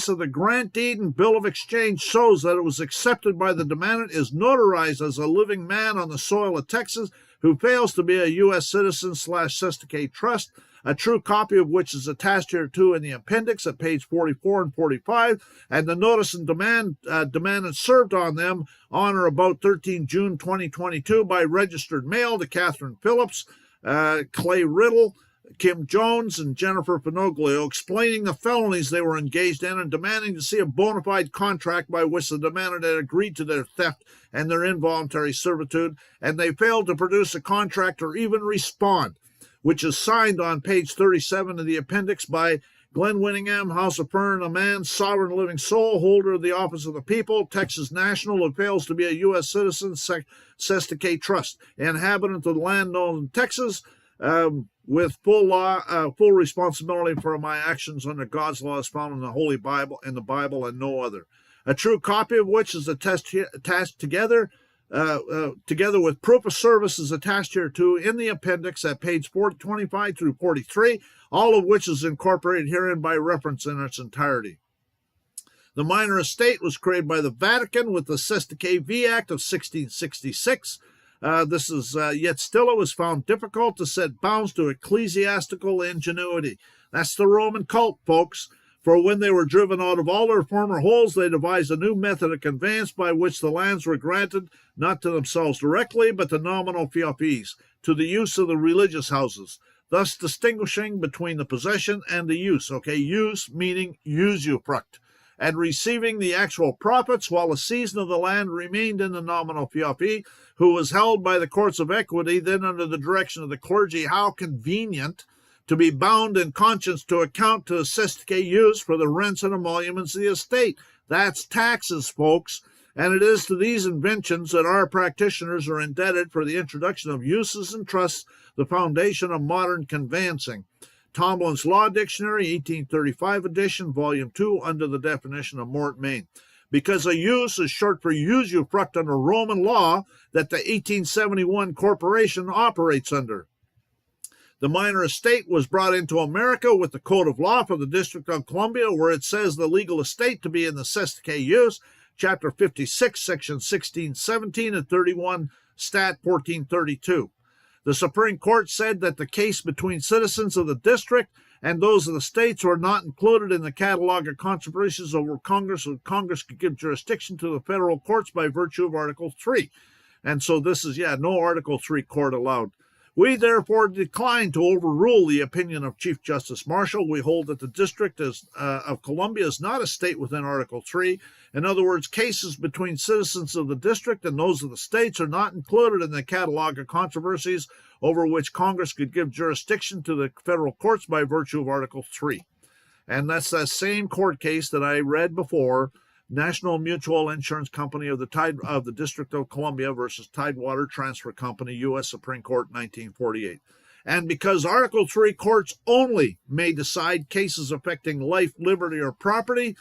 of the grant deed and bill of exchange shows that it was accepted by the demandant is notarized as a living man on the soil of Texas who fails to be a U.S. citizen / Sestake Trust, a true copy of which is attached here too in the appendix at page 44 and 45, and the notice and demandant served on them on or about 13 June 2022 by registered mail to Catherine Phillips, Clay Riddle, Kim Jones, and Jennifer Pinoglio, explaining the felonies they were engaged in and demanding to see a bona fide contract by which the demandant had agreed to their theft and their involuntary servitude, and they failed to produce a contract or even respond, which is signed on page 37 of the appendix by GlennWinningham, House of Fern, a man, sovereign living soul, holder of the office of the people, Texas national, who fails to be a U.S. citizen, Sestake Trust, inhabitant of the land known as Texas, with full responsibility for my actions under God's law as found in the Holy Bible, and no other. A true copy of which is attached together with proof of service is attached here too in the appendix at page 425 through 43, all of which is incorporated herein by reference in its entirety. The minor estate was created by the Vatican with the Sestake V Act of 1666. Yet still it was found difficult to set bounds to ecclesiastical ingenuity. That's the Roman cult, folks. For when they were driven out of all their former holes, they devised a new method of conveyance by which the lands were granted not to themselves directly, but to nominal fiefs, to the use of the religious houses, thus distinguishing between the possession and the use. Okay, use meaning usufruct, and receiving the actual profits while the season of the land remained in the nominal fief, who was held by the courts of equity, then under the direction of the clergy. How convenient to be bound in conscience to account to the Sestake use for the rents and emoluments of the estate. That's taxes, folks. And it is to these inventions that our practitioners are indebted for the introduction of uses and trusts, the foundation of modern conveyancing. Tomlin's Law Dictionary, 1835 edition, volume 2, under the definition of mort main. Because a use is short for usufruct under Roman law that the 1871 corporation operates under. The minor estate was brought into America with the Code of Law for the District of Columbia, where it says the legal estate to be in the Sestake use, Chapter 56, Section 1617 and 31, Stat 1432. The Supreme Court said that the case between citizens of the district and those of the states were not included in the catalog of controversies over Congress, and Congress could give jurisdiction to the federal courts by virtue of Article 3. And so this is, no Article 3 court allowed. We therefore decline to overrule the opinion of Chief Justice Marshall. We hold that the District of Columbia is not a state within Article 3. In other words, cases between citizens of the district and those of the states are not included in the catalog of controversies over which Congress could give jurisdiction to the federal courts by virtue of Article 3. And that's that same court case that I read before, National Mutual Insurance Company of the District of Columbia versus Tidewater Transfer Company, U.S. Supreme Court, 1948. And because Article 3 courts only may decide cases affecting life, liberty, or property,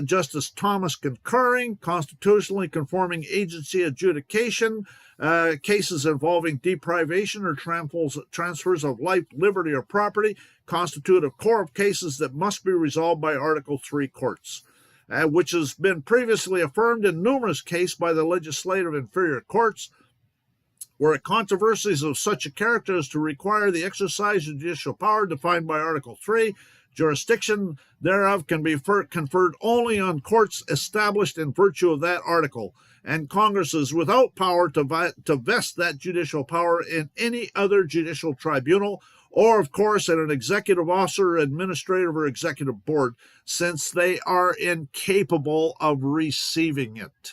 Justice Thomas concurring, constitutionally conforming agency adjudication, cases involving deprivation or transfers of life, liberty, or property constitute a core of cases that must be resolved by Article 3 courts. Which has been previously affirmed in numerous cases by the legislative inferior courts, where controversies of such a character as to require the exercise of judicial power defined by Article 3, jurisdiction thereof can be conferred only on courts established in virtue of that article, and Congress is without power to vest that judicial power in any other judicial tribunal, or, of course, in an executive officer, administrative, or executive board, since they are incapable of receiving it.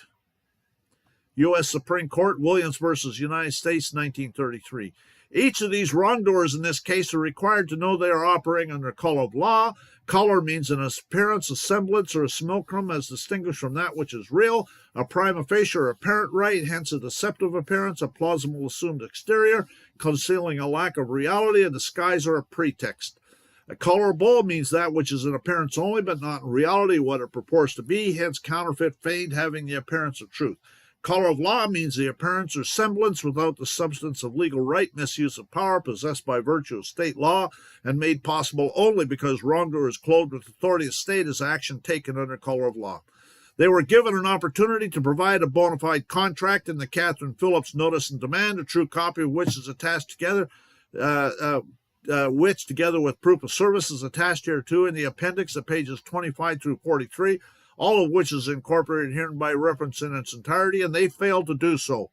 U.S. Supreme Court, Williams versus United States, 1933. Each of these wrongdoers in this case are required to know they are operating under color of law. Color means an appearance, a semblance, or a simulacrum as distinguished from that which is real, a prima facie or apparent right, hence a deceptive appearance, a plausible assumed exterior, concealing a lack of reality, a disguise, or a pretext. A colorable means that which is in appearance only, but not in reality what it purports to be, hence counterfeit, feigned, having the appearance of truth. Color of law means the appearance or semblance without the substance of legal right, misuse of power possessed by virtue of state law, and made possible only because wrongdoer is clothed with authority of state as action taken under color of law. They were given an opportunity to provide a bona fide contract in the Catherine Phillips Notice and Demand, a true copy of which is attached together, which, together with proof of service, is attached here too in the appendix at pages 25 through 43, all of which is incorporated here by reference in its entirety, and they failed to do so.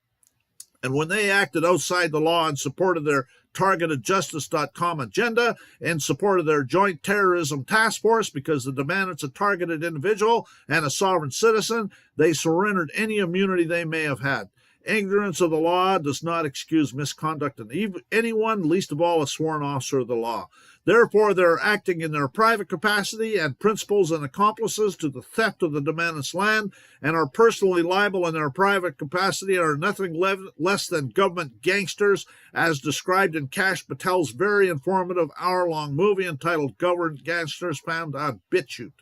And when they acted outside the law in support of their targeted justice.com agenda, in support of their joint terrorism task force, because the demandants a targeted individual and a sovereign citizen, they surrendered any immunity they may have had. Ignorance of the law does not excuse misconduct in anyone, least of all a sworn officer of the law. Therefore, they're acting in their private capacity and principals and accomplices to the theft of the demandant's land, and are personally liable in their private capacity and are nothing less than government gangsters, as described in Kash Patel's very informative hour-long movie entitled Government Gangsters, found on BitChute.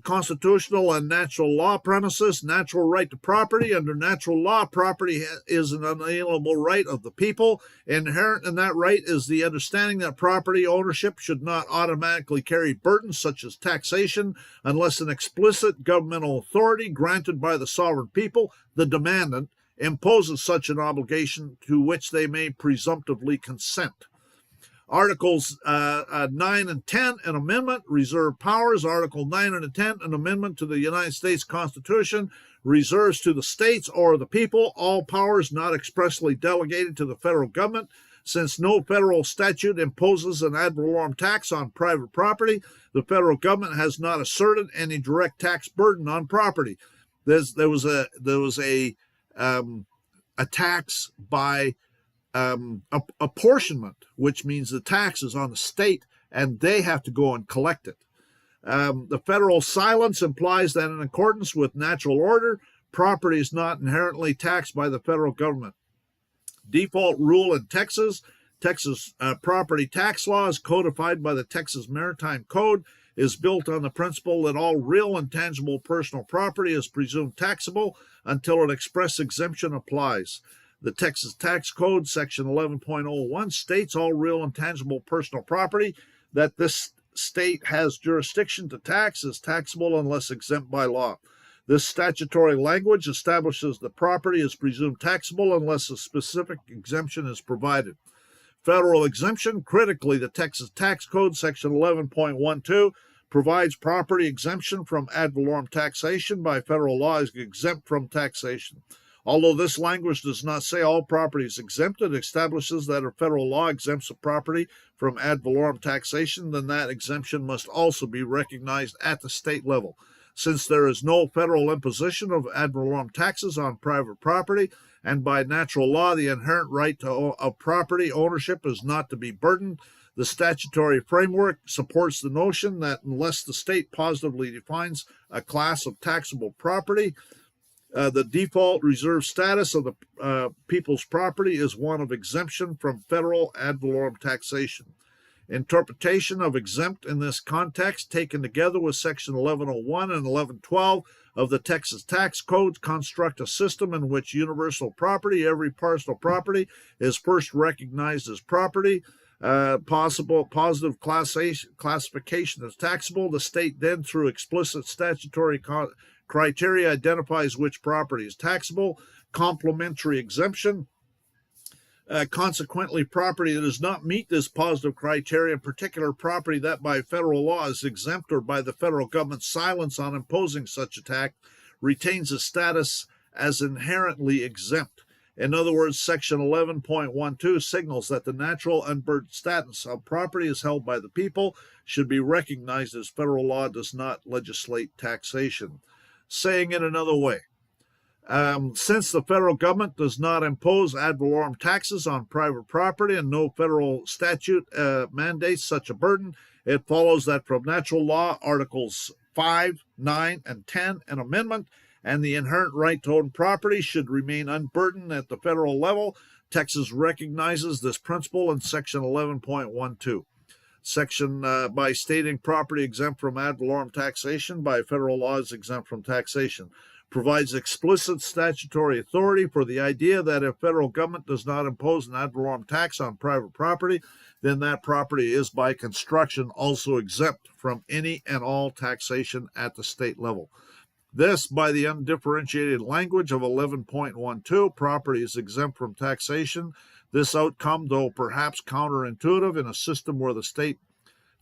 Constitutional and natural law premises, natural right to property. Under natural law, property is an unalienable right of the people. Inherent in that right is the understanding that property ownership should not automatically carry burdens such as taxation unless an explicit governmental authority granted by the sovereign people, the demandant, imposes such an obligation to which they may presumptively consent. Articles 9 and 10, an amendment, reserve powers. Article 9 and 10, an amendment to the United States Constitution, reserves to the states or the people all powers not expressly delegated to the federal government. Since no federal statute imposes an ad valorem tax on private property, the federal government has not asserted any direct tax burden on property. There was a tax by apportionment, which means the tax is on the state and they have to go and collect it. The federal silence implies that in accordance with natural order, property is not inherently taxed by the federal government. Default rule in Texas property tax law is codified by the Texas Maritime Code, is built on the principle that all real and tangible personal property is presumed taxable until an express exemption applies. The Texas Tax Code, Section 11.01, states all real and tangible personal property that this state has jurisdiction to tax is taxable unless exempt by law. This statutory language establishes that property is presumed taxable unless a specific exemption is provided. Federal exemption, critically, the Texas Tax Code, Section 11.12, provides property exemption from ad valorem taxation by federal law is exempt from taxation. Although this language does not say all property is exempt, it establishes that if federal law exempts a property from ad valorem taxation, then that exemption must also be recognized at the state level. Since there is no federal imposition of ad valorem taxes on private property, and by natural law the inherent right of property ownership is not to be burdened, the statutory framework supports the notion that unless the state positively defines a class of taxable property, the default reserve status of the people's property is one of exemption from federal ad valorem taxation. Interpretation of exempt in this context, taken together with Section 1101 and 1112 of the Texas Tax Code, construct a system in which universal property, every parcel of property, is first recognized as property. Positive classification as taxable. The state then, through explicit statutory criteria, identifies which property is taxable. Complementary exemption. Consequently, property that does not meet this positive criteria, in particular property that by federal law is exempt or by the federal government's silence on imposing such a tax, retains a status as inherently exempt. In other words, Section 11.12 signals that the natural unburdened status of property is held by the people should be recognized as federal law does not legislate taxation. Saying it another way, since the federal government does not impose ad valorem taxes on private property and no federal statute mandates such a burden, it follows that from natural law, Articles 5, 9, and 10, an amendment, and the inherent right to own property should remain unburdened at the federal level. Texas recognizes this principle in Section 11.12. Section by stating property exempt from ad valorem taxation by federal law is exempt from taxation, provides explicit statutory authority for the idea that if federal government does not impose an ad valorem tax on private property, then that property is by construction also exempt from any and all taxation at the state level. This, by the undifferentiated language of 11.12, property is exempt from taxation. This outcome, though perhaps counterintuitive in a system where the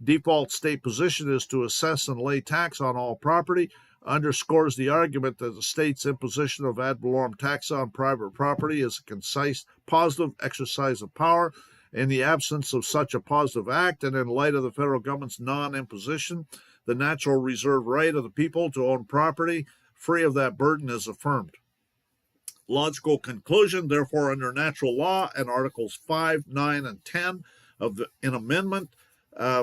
default state position is to assess and lay tax on all property, underscores the argument that the state's imposition of ad valorem tax on private property is a concise, positive exercise of power. In the absence of such a positive act, and in light of the federal government's non-imposition, the natural reserved right of the people to own property free of that burden is affirmed. Logical conclusion, therefore, under natural law and Articles 5, 9, and 10 of an amendment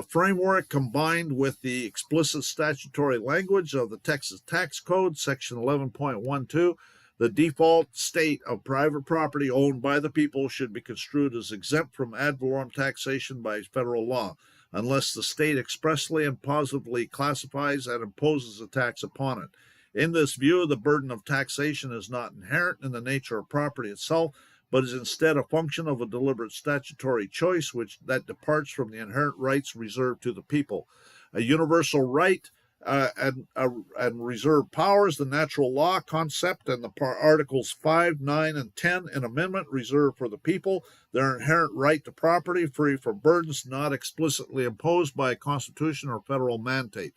framework combined with the explicit statutory language of the Texas Tax Code, Section 11.12, the default state of private property owned by the people should be construed as exempt from ad valorem taxation by federal law, unless the state expressly and positively classifies and imposes a tax upon it. In this view, the burden of taxation is not inherent in the nature of property itself, but is instead a function of a deliberate statutory choice that departs from the inherent rights reserved to the people. A universal right and reserved powers, the natural law concept, and the Articles 5, 9, and 10 in amendment reserve for the people their inherent right to property free from burdens not explicitly imposed by a constitution or federal mandate.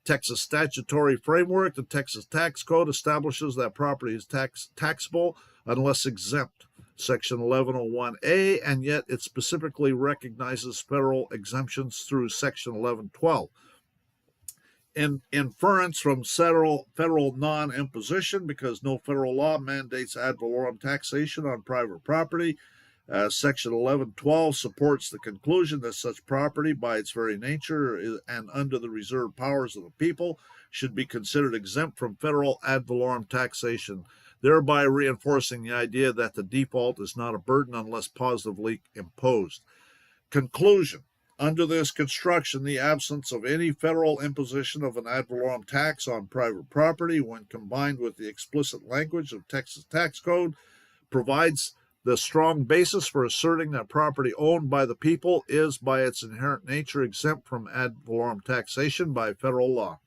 Texas statutory framework, the Texas Tax Code establishes that property is taxable unless exempt, Section 1101A, and yet it specifically recognizes federal exemptions through Section 1112. In inference from federal non-imposition, because no federal law mandates ad valorem taxation on private property, Section 1112 supports the conclusion that such property, by its very nature and under the reserved powers of the people, should be considered exempt from federal ad valorem taxation, thereby reinforcing the idea that the default is not a burden unless positively imposed. Conclusion. Under this construction, the absence of any federal imposition of an ad valorem tax on private property, when combined with the explicit language of Texas Tax Code, provides the strong basis for asserting that property owned by the people is, by its inherent nature, exempt from ad valorem taxation by federal law.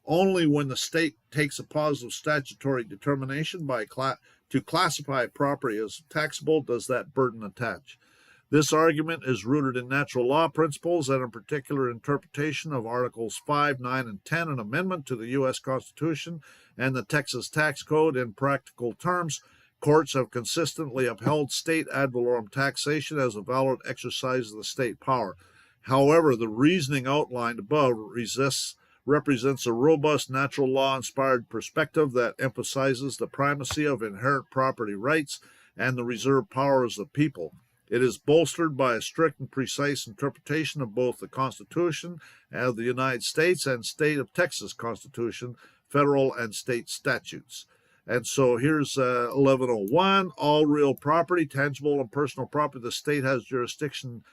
Only when the state takes a positive statutory determination to classify property as taxable does that burden attach. This argument is rooted in natural law principles and in particular interpretation of Articles 5, 9, and 10, an amendment to the U.S. Constitution and the Texas Tax Code in practical terms. Courts have consistently upheld state ad valorem taxation as a valid exercise of the state power. However, the reasoning outlined above represents a robust natural law-inspired perspective that emphasizes the primacy of inherent property rights and the reserved powers of the people. It is bolstered by a strict and precise interpretation of both the Constitution of the United States and State of Texas Constitution, federal and state statutes. And so here's 1101, all real property, tangible and personal property the state has jurisdiction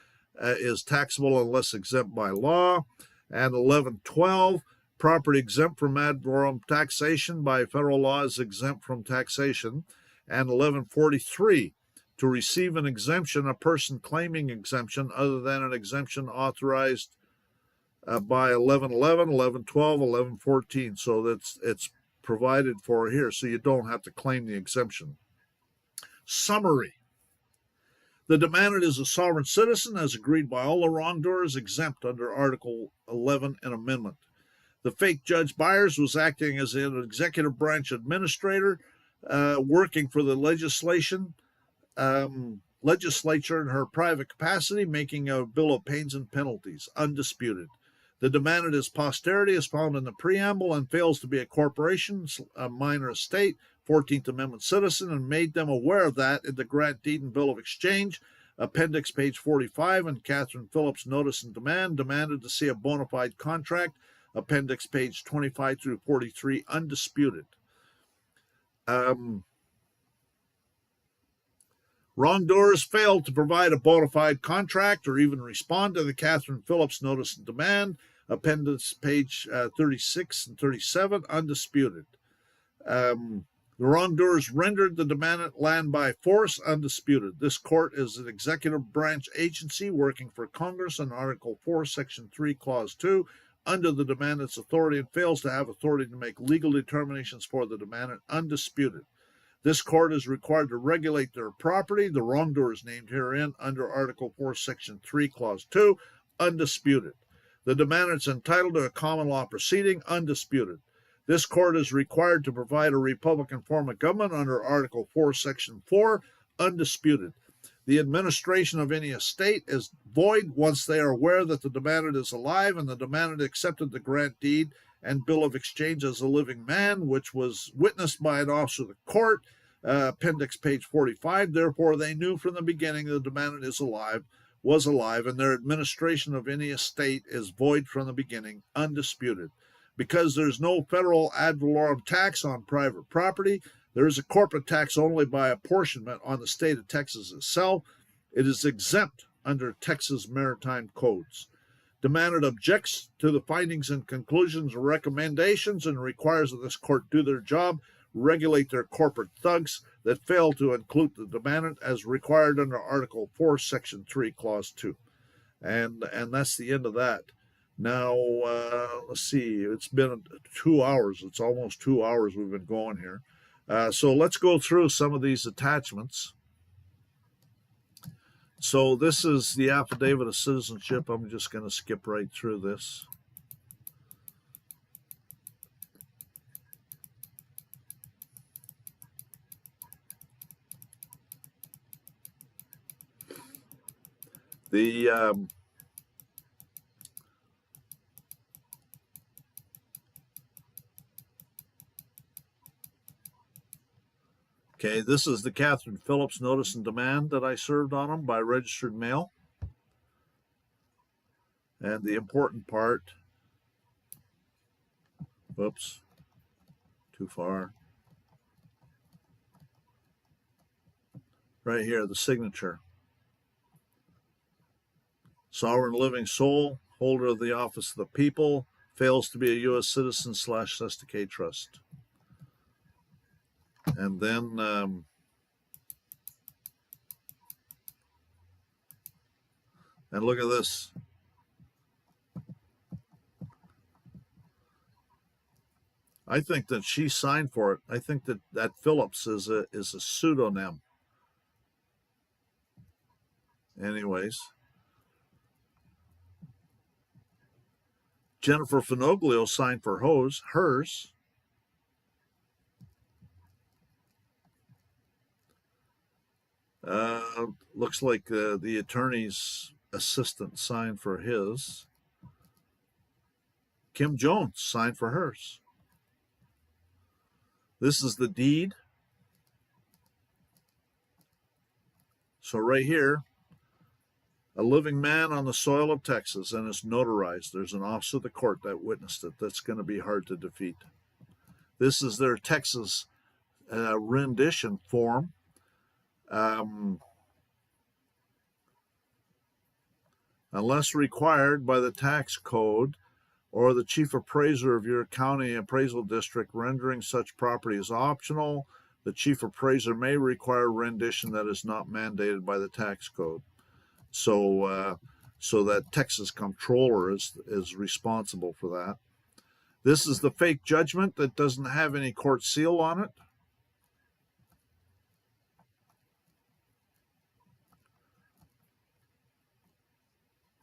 is taxable unless exempt by law. And 1112, property exempt from ad valorem taxation by federal law is exempt from taxation. And 1143, to receive an exemption, a person claiming exemption other than an exemption authorized by 1111, 1112, 1114. So it's provided for here, so you don't have to claim the exemption. Summary. The demandant is a sovereign citizen, as agreed by all the wrongdoers, exempt under Article 11 and Amendment. The fake Judge Byers was acting as an executive branch administrator, working for the legislature in her private capacity, making a bill of pains and penalties, undisputed. The demandant is posterity, as found in the preamble, and fails to be a corporation, a minor estate, 14th Amendment citizen, and made them aware of that in the grant deed and bill of exchange, appendix page 45, and Catherine Phillips' notice and demand, demanded to see a bona fide contract, appendix page 25 through 43, undisputed. Wrongdoers failed to provide a bona fide contract or even respond to the Catherine Phillips notice and demand, appendix page 36 and 37, undisputed. The wrongdoers rendered the demandant land by force, undisputed. This court is an executive branch agency working for Congress in Article 4, Section 3, Clause 2, under the demandant's authority, and fails to have authority to make legal determinations for the demandant, undisputed. This court is required to regulate their property, the wrongdoers named herein, under Article 4, Section 3, Clause 2, undisputed. The demandant is entitled to a common law proceeding, undisputed. This court is required to provide a Republican form of government under Article 4, Section 4, undisputed. The administration of any estate is void once they are aware that the demandant is alive and the demandant accepted the grant deed and bill of exchange as a living man, which was witnessed by an officer of the court, appendix page 45. Therefore, they knew from the beginning the demandant was alive, and their administration of any estate is void from the beginning, undisputed. Because there's no federal ad valorem tax on private property, there is a corporate tax only by apportionment on the state of Texas itself. It is exempt under Texas maritime codes. Demandant objects to the findings and conclusions and recommendations and requires that this court do their job, regulate their corporate thugs that fail to include the demandant as required under Article 4, Section 3, Clause 2. And that's the end of that. Now, let's see, it's been 2 hours. It's almost 2 hours we've been going here. So let's go through some of these attachments. So this is the affidavit of citizenship. I'm just going to skip right through this. Okay, this is the Catherine Phillips notice and demand that I served on them by registered mail. And the important part, whoops, too far. Right here, the signature. Sovereign living soul, holder of the office of the people, fails to be a U.S. citizen / Sestake trust. And then and look at this. I think that she signed for it. I think that Phillips is a pseudonym. Anyways, Jennifer Finoglio signed for hers. Looks like the attorney's assistant signed for his. Kim Jones signed for hers. This is the deed. So right here, a living man on the soil of Texas, and it's notarized. There's an officer of the court that witnessed it. That's going to be hard to defeat. This is their Texas rendition form. Unless required by the tax code or the chief appraiser of your county appraisal district, rendering such property as optional, the chief appraiser may require rendition that is not mandated by the tax code. So that Texas comptroller is responsible for that. This is the fake judgment that doesn't have any court seal on it.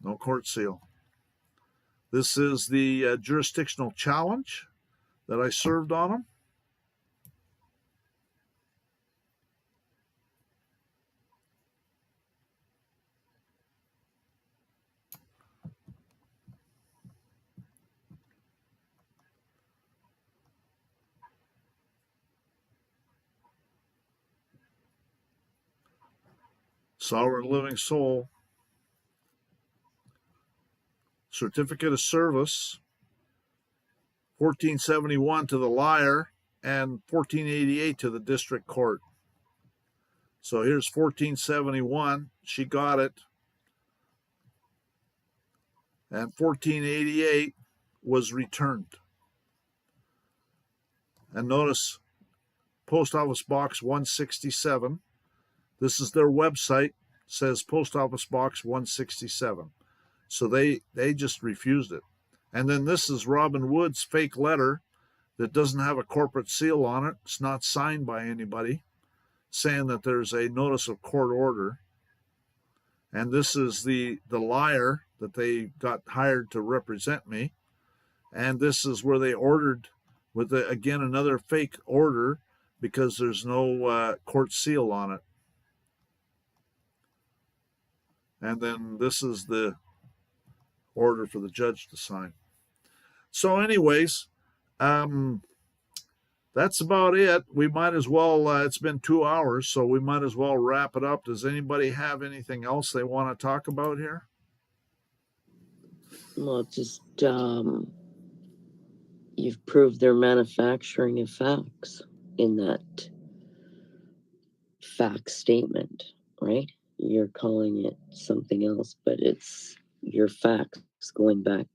No court seal. This is the jurisdictional challenge that I served on them. Sovereign living soul. Certificate of service, 1471 to the liar and 1488 to the district court. So here's 1471. She got it. And 1488 was returned. And notice Post Office Box 167. This is their website. It says Post Office Box 167. So they just refused it. And then this is Robin Wood's fake letter that doesn't have a corporate seal on it. It's not signed by anybody, saying that there's a notice of court order. And this is the liar that they got hired to represent me. And this is where they ordered with, again, another fake order because there's no court seal on it. And then this is the order for the judge to sign. So anyways, that's about it. We might as well, it's been 2 hours, so we might as well wrap it up. Does anybody have anything else they want to talk about here? Well, just you've proved their manufacturing of facts in that fact statement, right? You're calling it something else, but it's your facts going back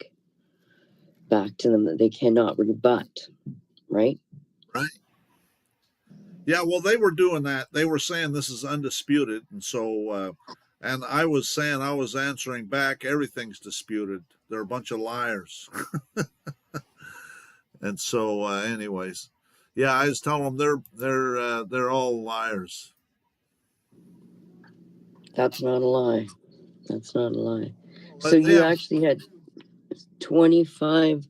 to them that they cannot rebut, right? Right. Yeah, well, they were doing that. They were saying this is undisputed, and so and I was saying, I was answering back, everything's disputed. They're a bunch of liars. And so anyways, yeah, I was telling them they're all liars. That's not a lie. That's not a lie. But So you yeah, actually had 25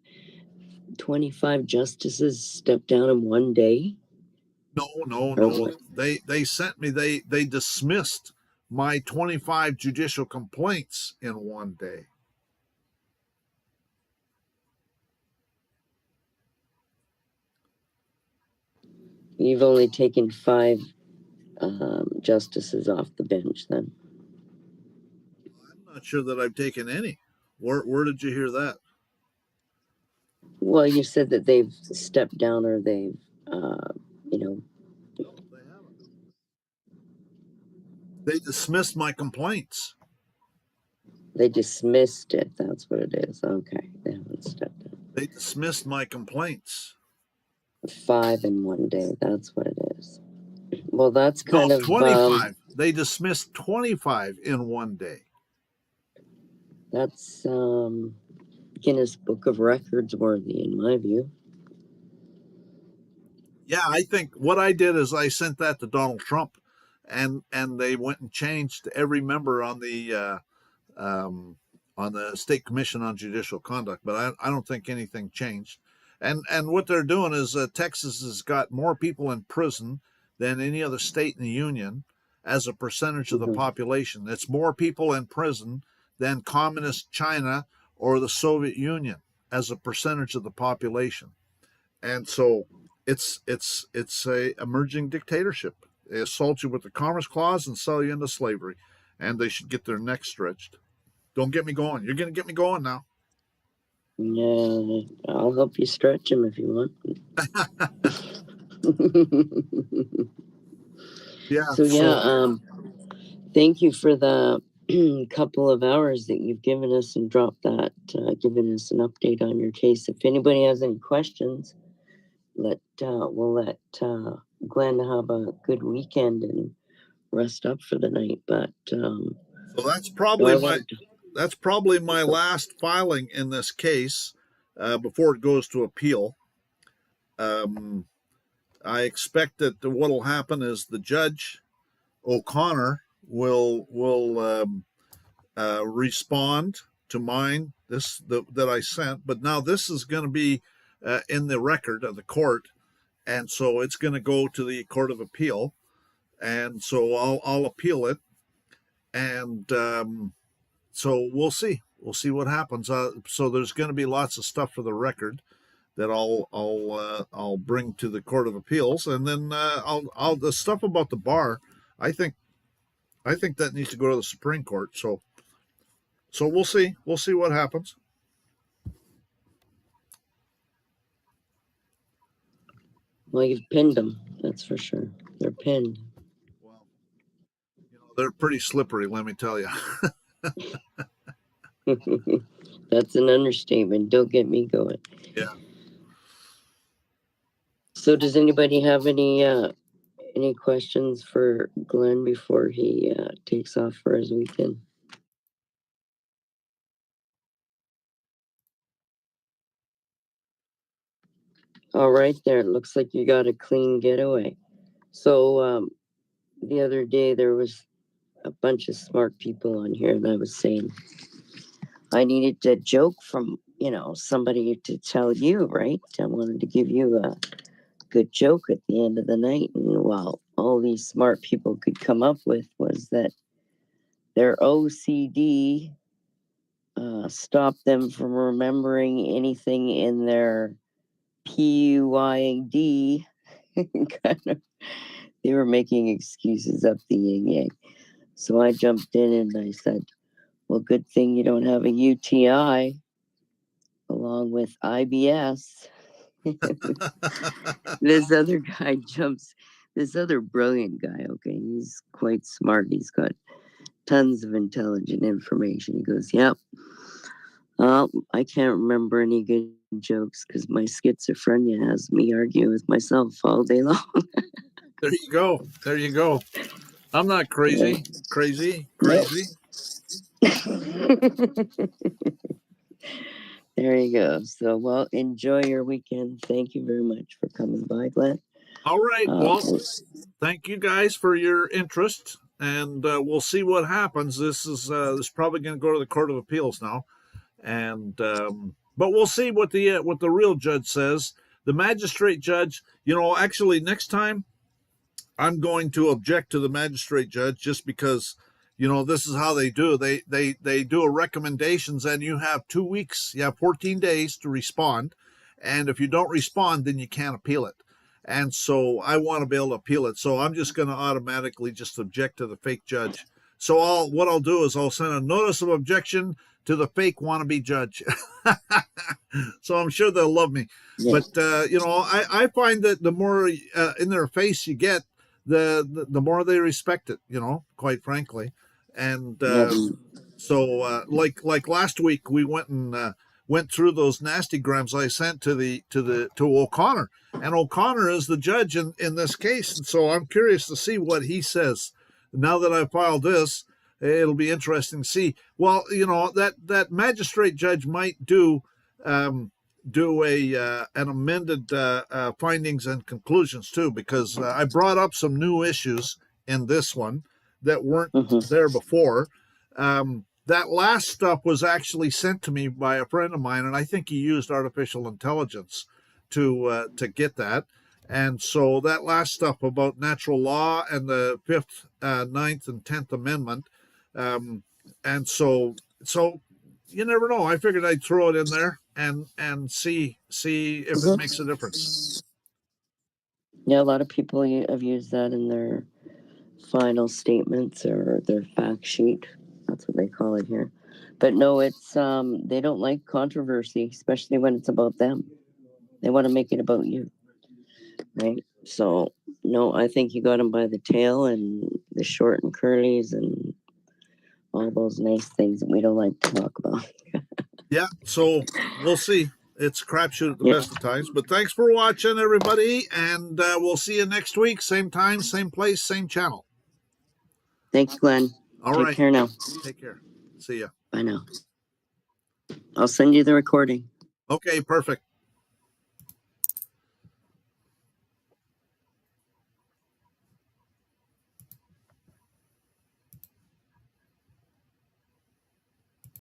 justices step down in one day? no. They sent me, they dismissed my 25 judicial complaints in one day. You've only taken 5 justices off the bench then. I'm not sure that I've taken any. Where did you hear that? Well, you said that they've stepped down or they've, No, they haven't. They dismissed my complaints. they dismissed it. That's what it is. Okay, they haven't stepped down. They dismissed my complaints. 5 in one day. That's what it is. Well, that's kind No, of 25. They dismissed 25 in one day. That's Guinness Book of Records worthy, in my view. Yeah, I think what I did is I sent that to Donald Trump, and they went and changed every member on the State Commission on Judicial Conduct. But I don't think anything changed. And what they're doing is Texas has got more people in prison than any other state in the union, as a percentage of the population. It's more people in prison than communist China or the Soviet Union as a percentage of the population. And so it's a emerging dictatorship. They assault you with the Commerce Clause and sell you into slavery, and they should get their necks stretched. Don't get me going. You're going to get me going now. Yeah, I'll help you stretch them if you want. Yeah. So yeah, thank you for the couple of hours that you've given us and dropped that, giving us an update on your case. If anybody has any questions, we'll let Glenn have a good weekend and rest up for the night. But so that's probably my last filing in this case before it goes to appeal. I expect that what will happen is the judge O'Connor will respond to mine that I sent, but now this is going to be in the record of the court, and so it's going to go to the Court of Appeal, and so I'll appeal it, and so we'll see what happens. So there's going to be lots of stuff for the record that I'll bring to the Court of Appeals, and then I'll the stuff about the bar. I think that needs to go to the Supreme Court. So we'll see what happens. Well, you've pinned them, that's for sure. They're pinned. Well, they're pretty slippery, let me tell you. That's an understatement. Don't get me going. Yeah. So does anybody have any questions for Glenn before he takes off for his weekend? All right, there. It looks like you got a clean getaway. So the other day there was a bunch of smart people on here, and I was saying I needed a joke from somebody to tell you, right? I wanted to give you a good joke at the end of the night, and all these smart people could come up with was that their OCD stopped them from remembering anything in their PUID. They were making excuses up the yin yang. So I jumped in and I said, well, good thing you don't have a UTI along with IBS. This other brilliant guy, okay, he's quite smart. He's got tons of intelligent information. He goes, yep. I can't remember any good jokes because my schizophrenia has me arguing with myself all day long. There you go. I'm not crazy. Yeah. Crazy. There you go. So, well, enjoy your weekend. Thank you very much for coming by, Glenn. All right. Well, thank you guys for your interest, and we'll see what happens. This is probably going to go to the Court of Appeals now, and but we'll see what the real judge says. The magistrate judge, actually next time I'm going to object to the magistrate judge just because, this is how they do. They do a recommendations, and you have 2 weeks. You have 14 days to respond, and if you don't respond, then you can't appeal it. And so I want to be able to appeal it. So I'm just going to automatically just object to the fake judge. So what I'll do is I'll send a notice of objection to the fake wannabe judge. So I'm sure they'll love me. Yeah. But I find that the more in their face you get, the more they respect it. Quite frankly. And so like last week we went through those nasty grams I sent to O'Connor, and O'Connor is the judge in this case, and so I'm curious to see what he says. Now that I filed this, it'll be interesting to see. Well, that magistrate judge might do an amended findings and conclusions too, because I brought up some new issues in this one that weren't there before. That last stuff was actually sent to me by a friend of mine, and I think he used artificial intelligence to get that. And so that last stuff about natural law and the Fifth, Ninth, and 10th Amendment, and so you never know. I figured I'd throw it in there and see if it makes a difference. Yeah, a lot of people have used that in their final statements or their fact sheet. That's what they call it here. But no, it's they don't like controversy, especially when it's about them. They want to make it about you, right? So no, I think you got them by the tail and the short and curlies and all those nice things that we don't like to talk about. Yeah, so we'll see. It's a crapshoot at the Yep. best of times. But thanks for watching, everybody, and we'll see you next week. Same time, same place, same channel. Thanks, Glenn. All Take right. care now. Take care. See ya. Bye now. I'll send you the recording. Okay, perfect.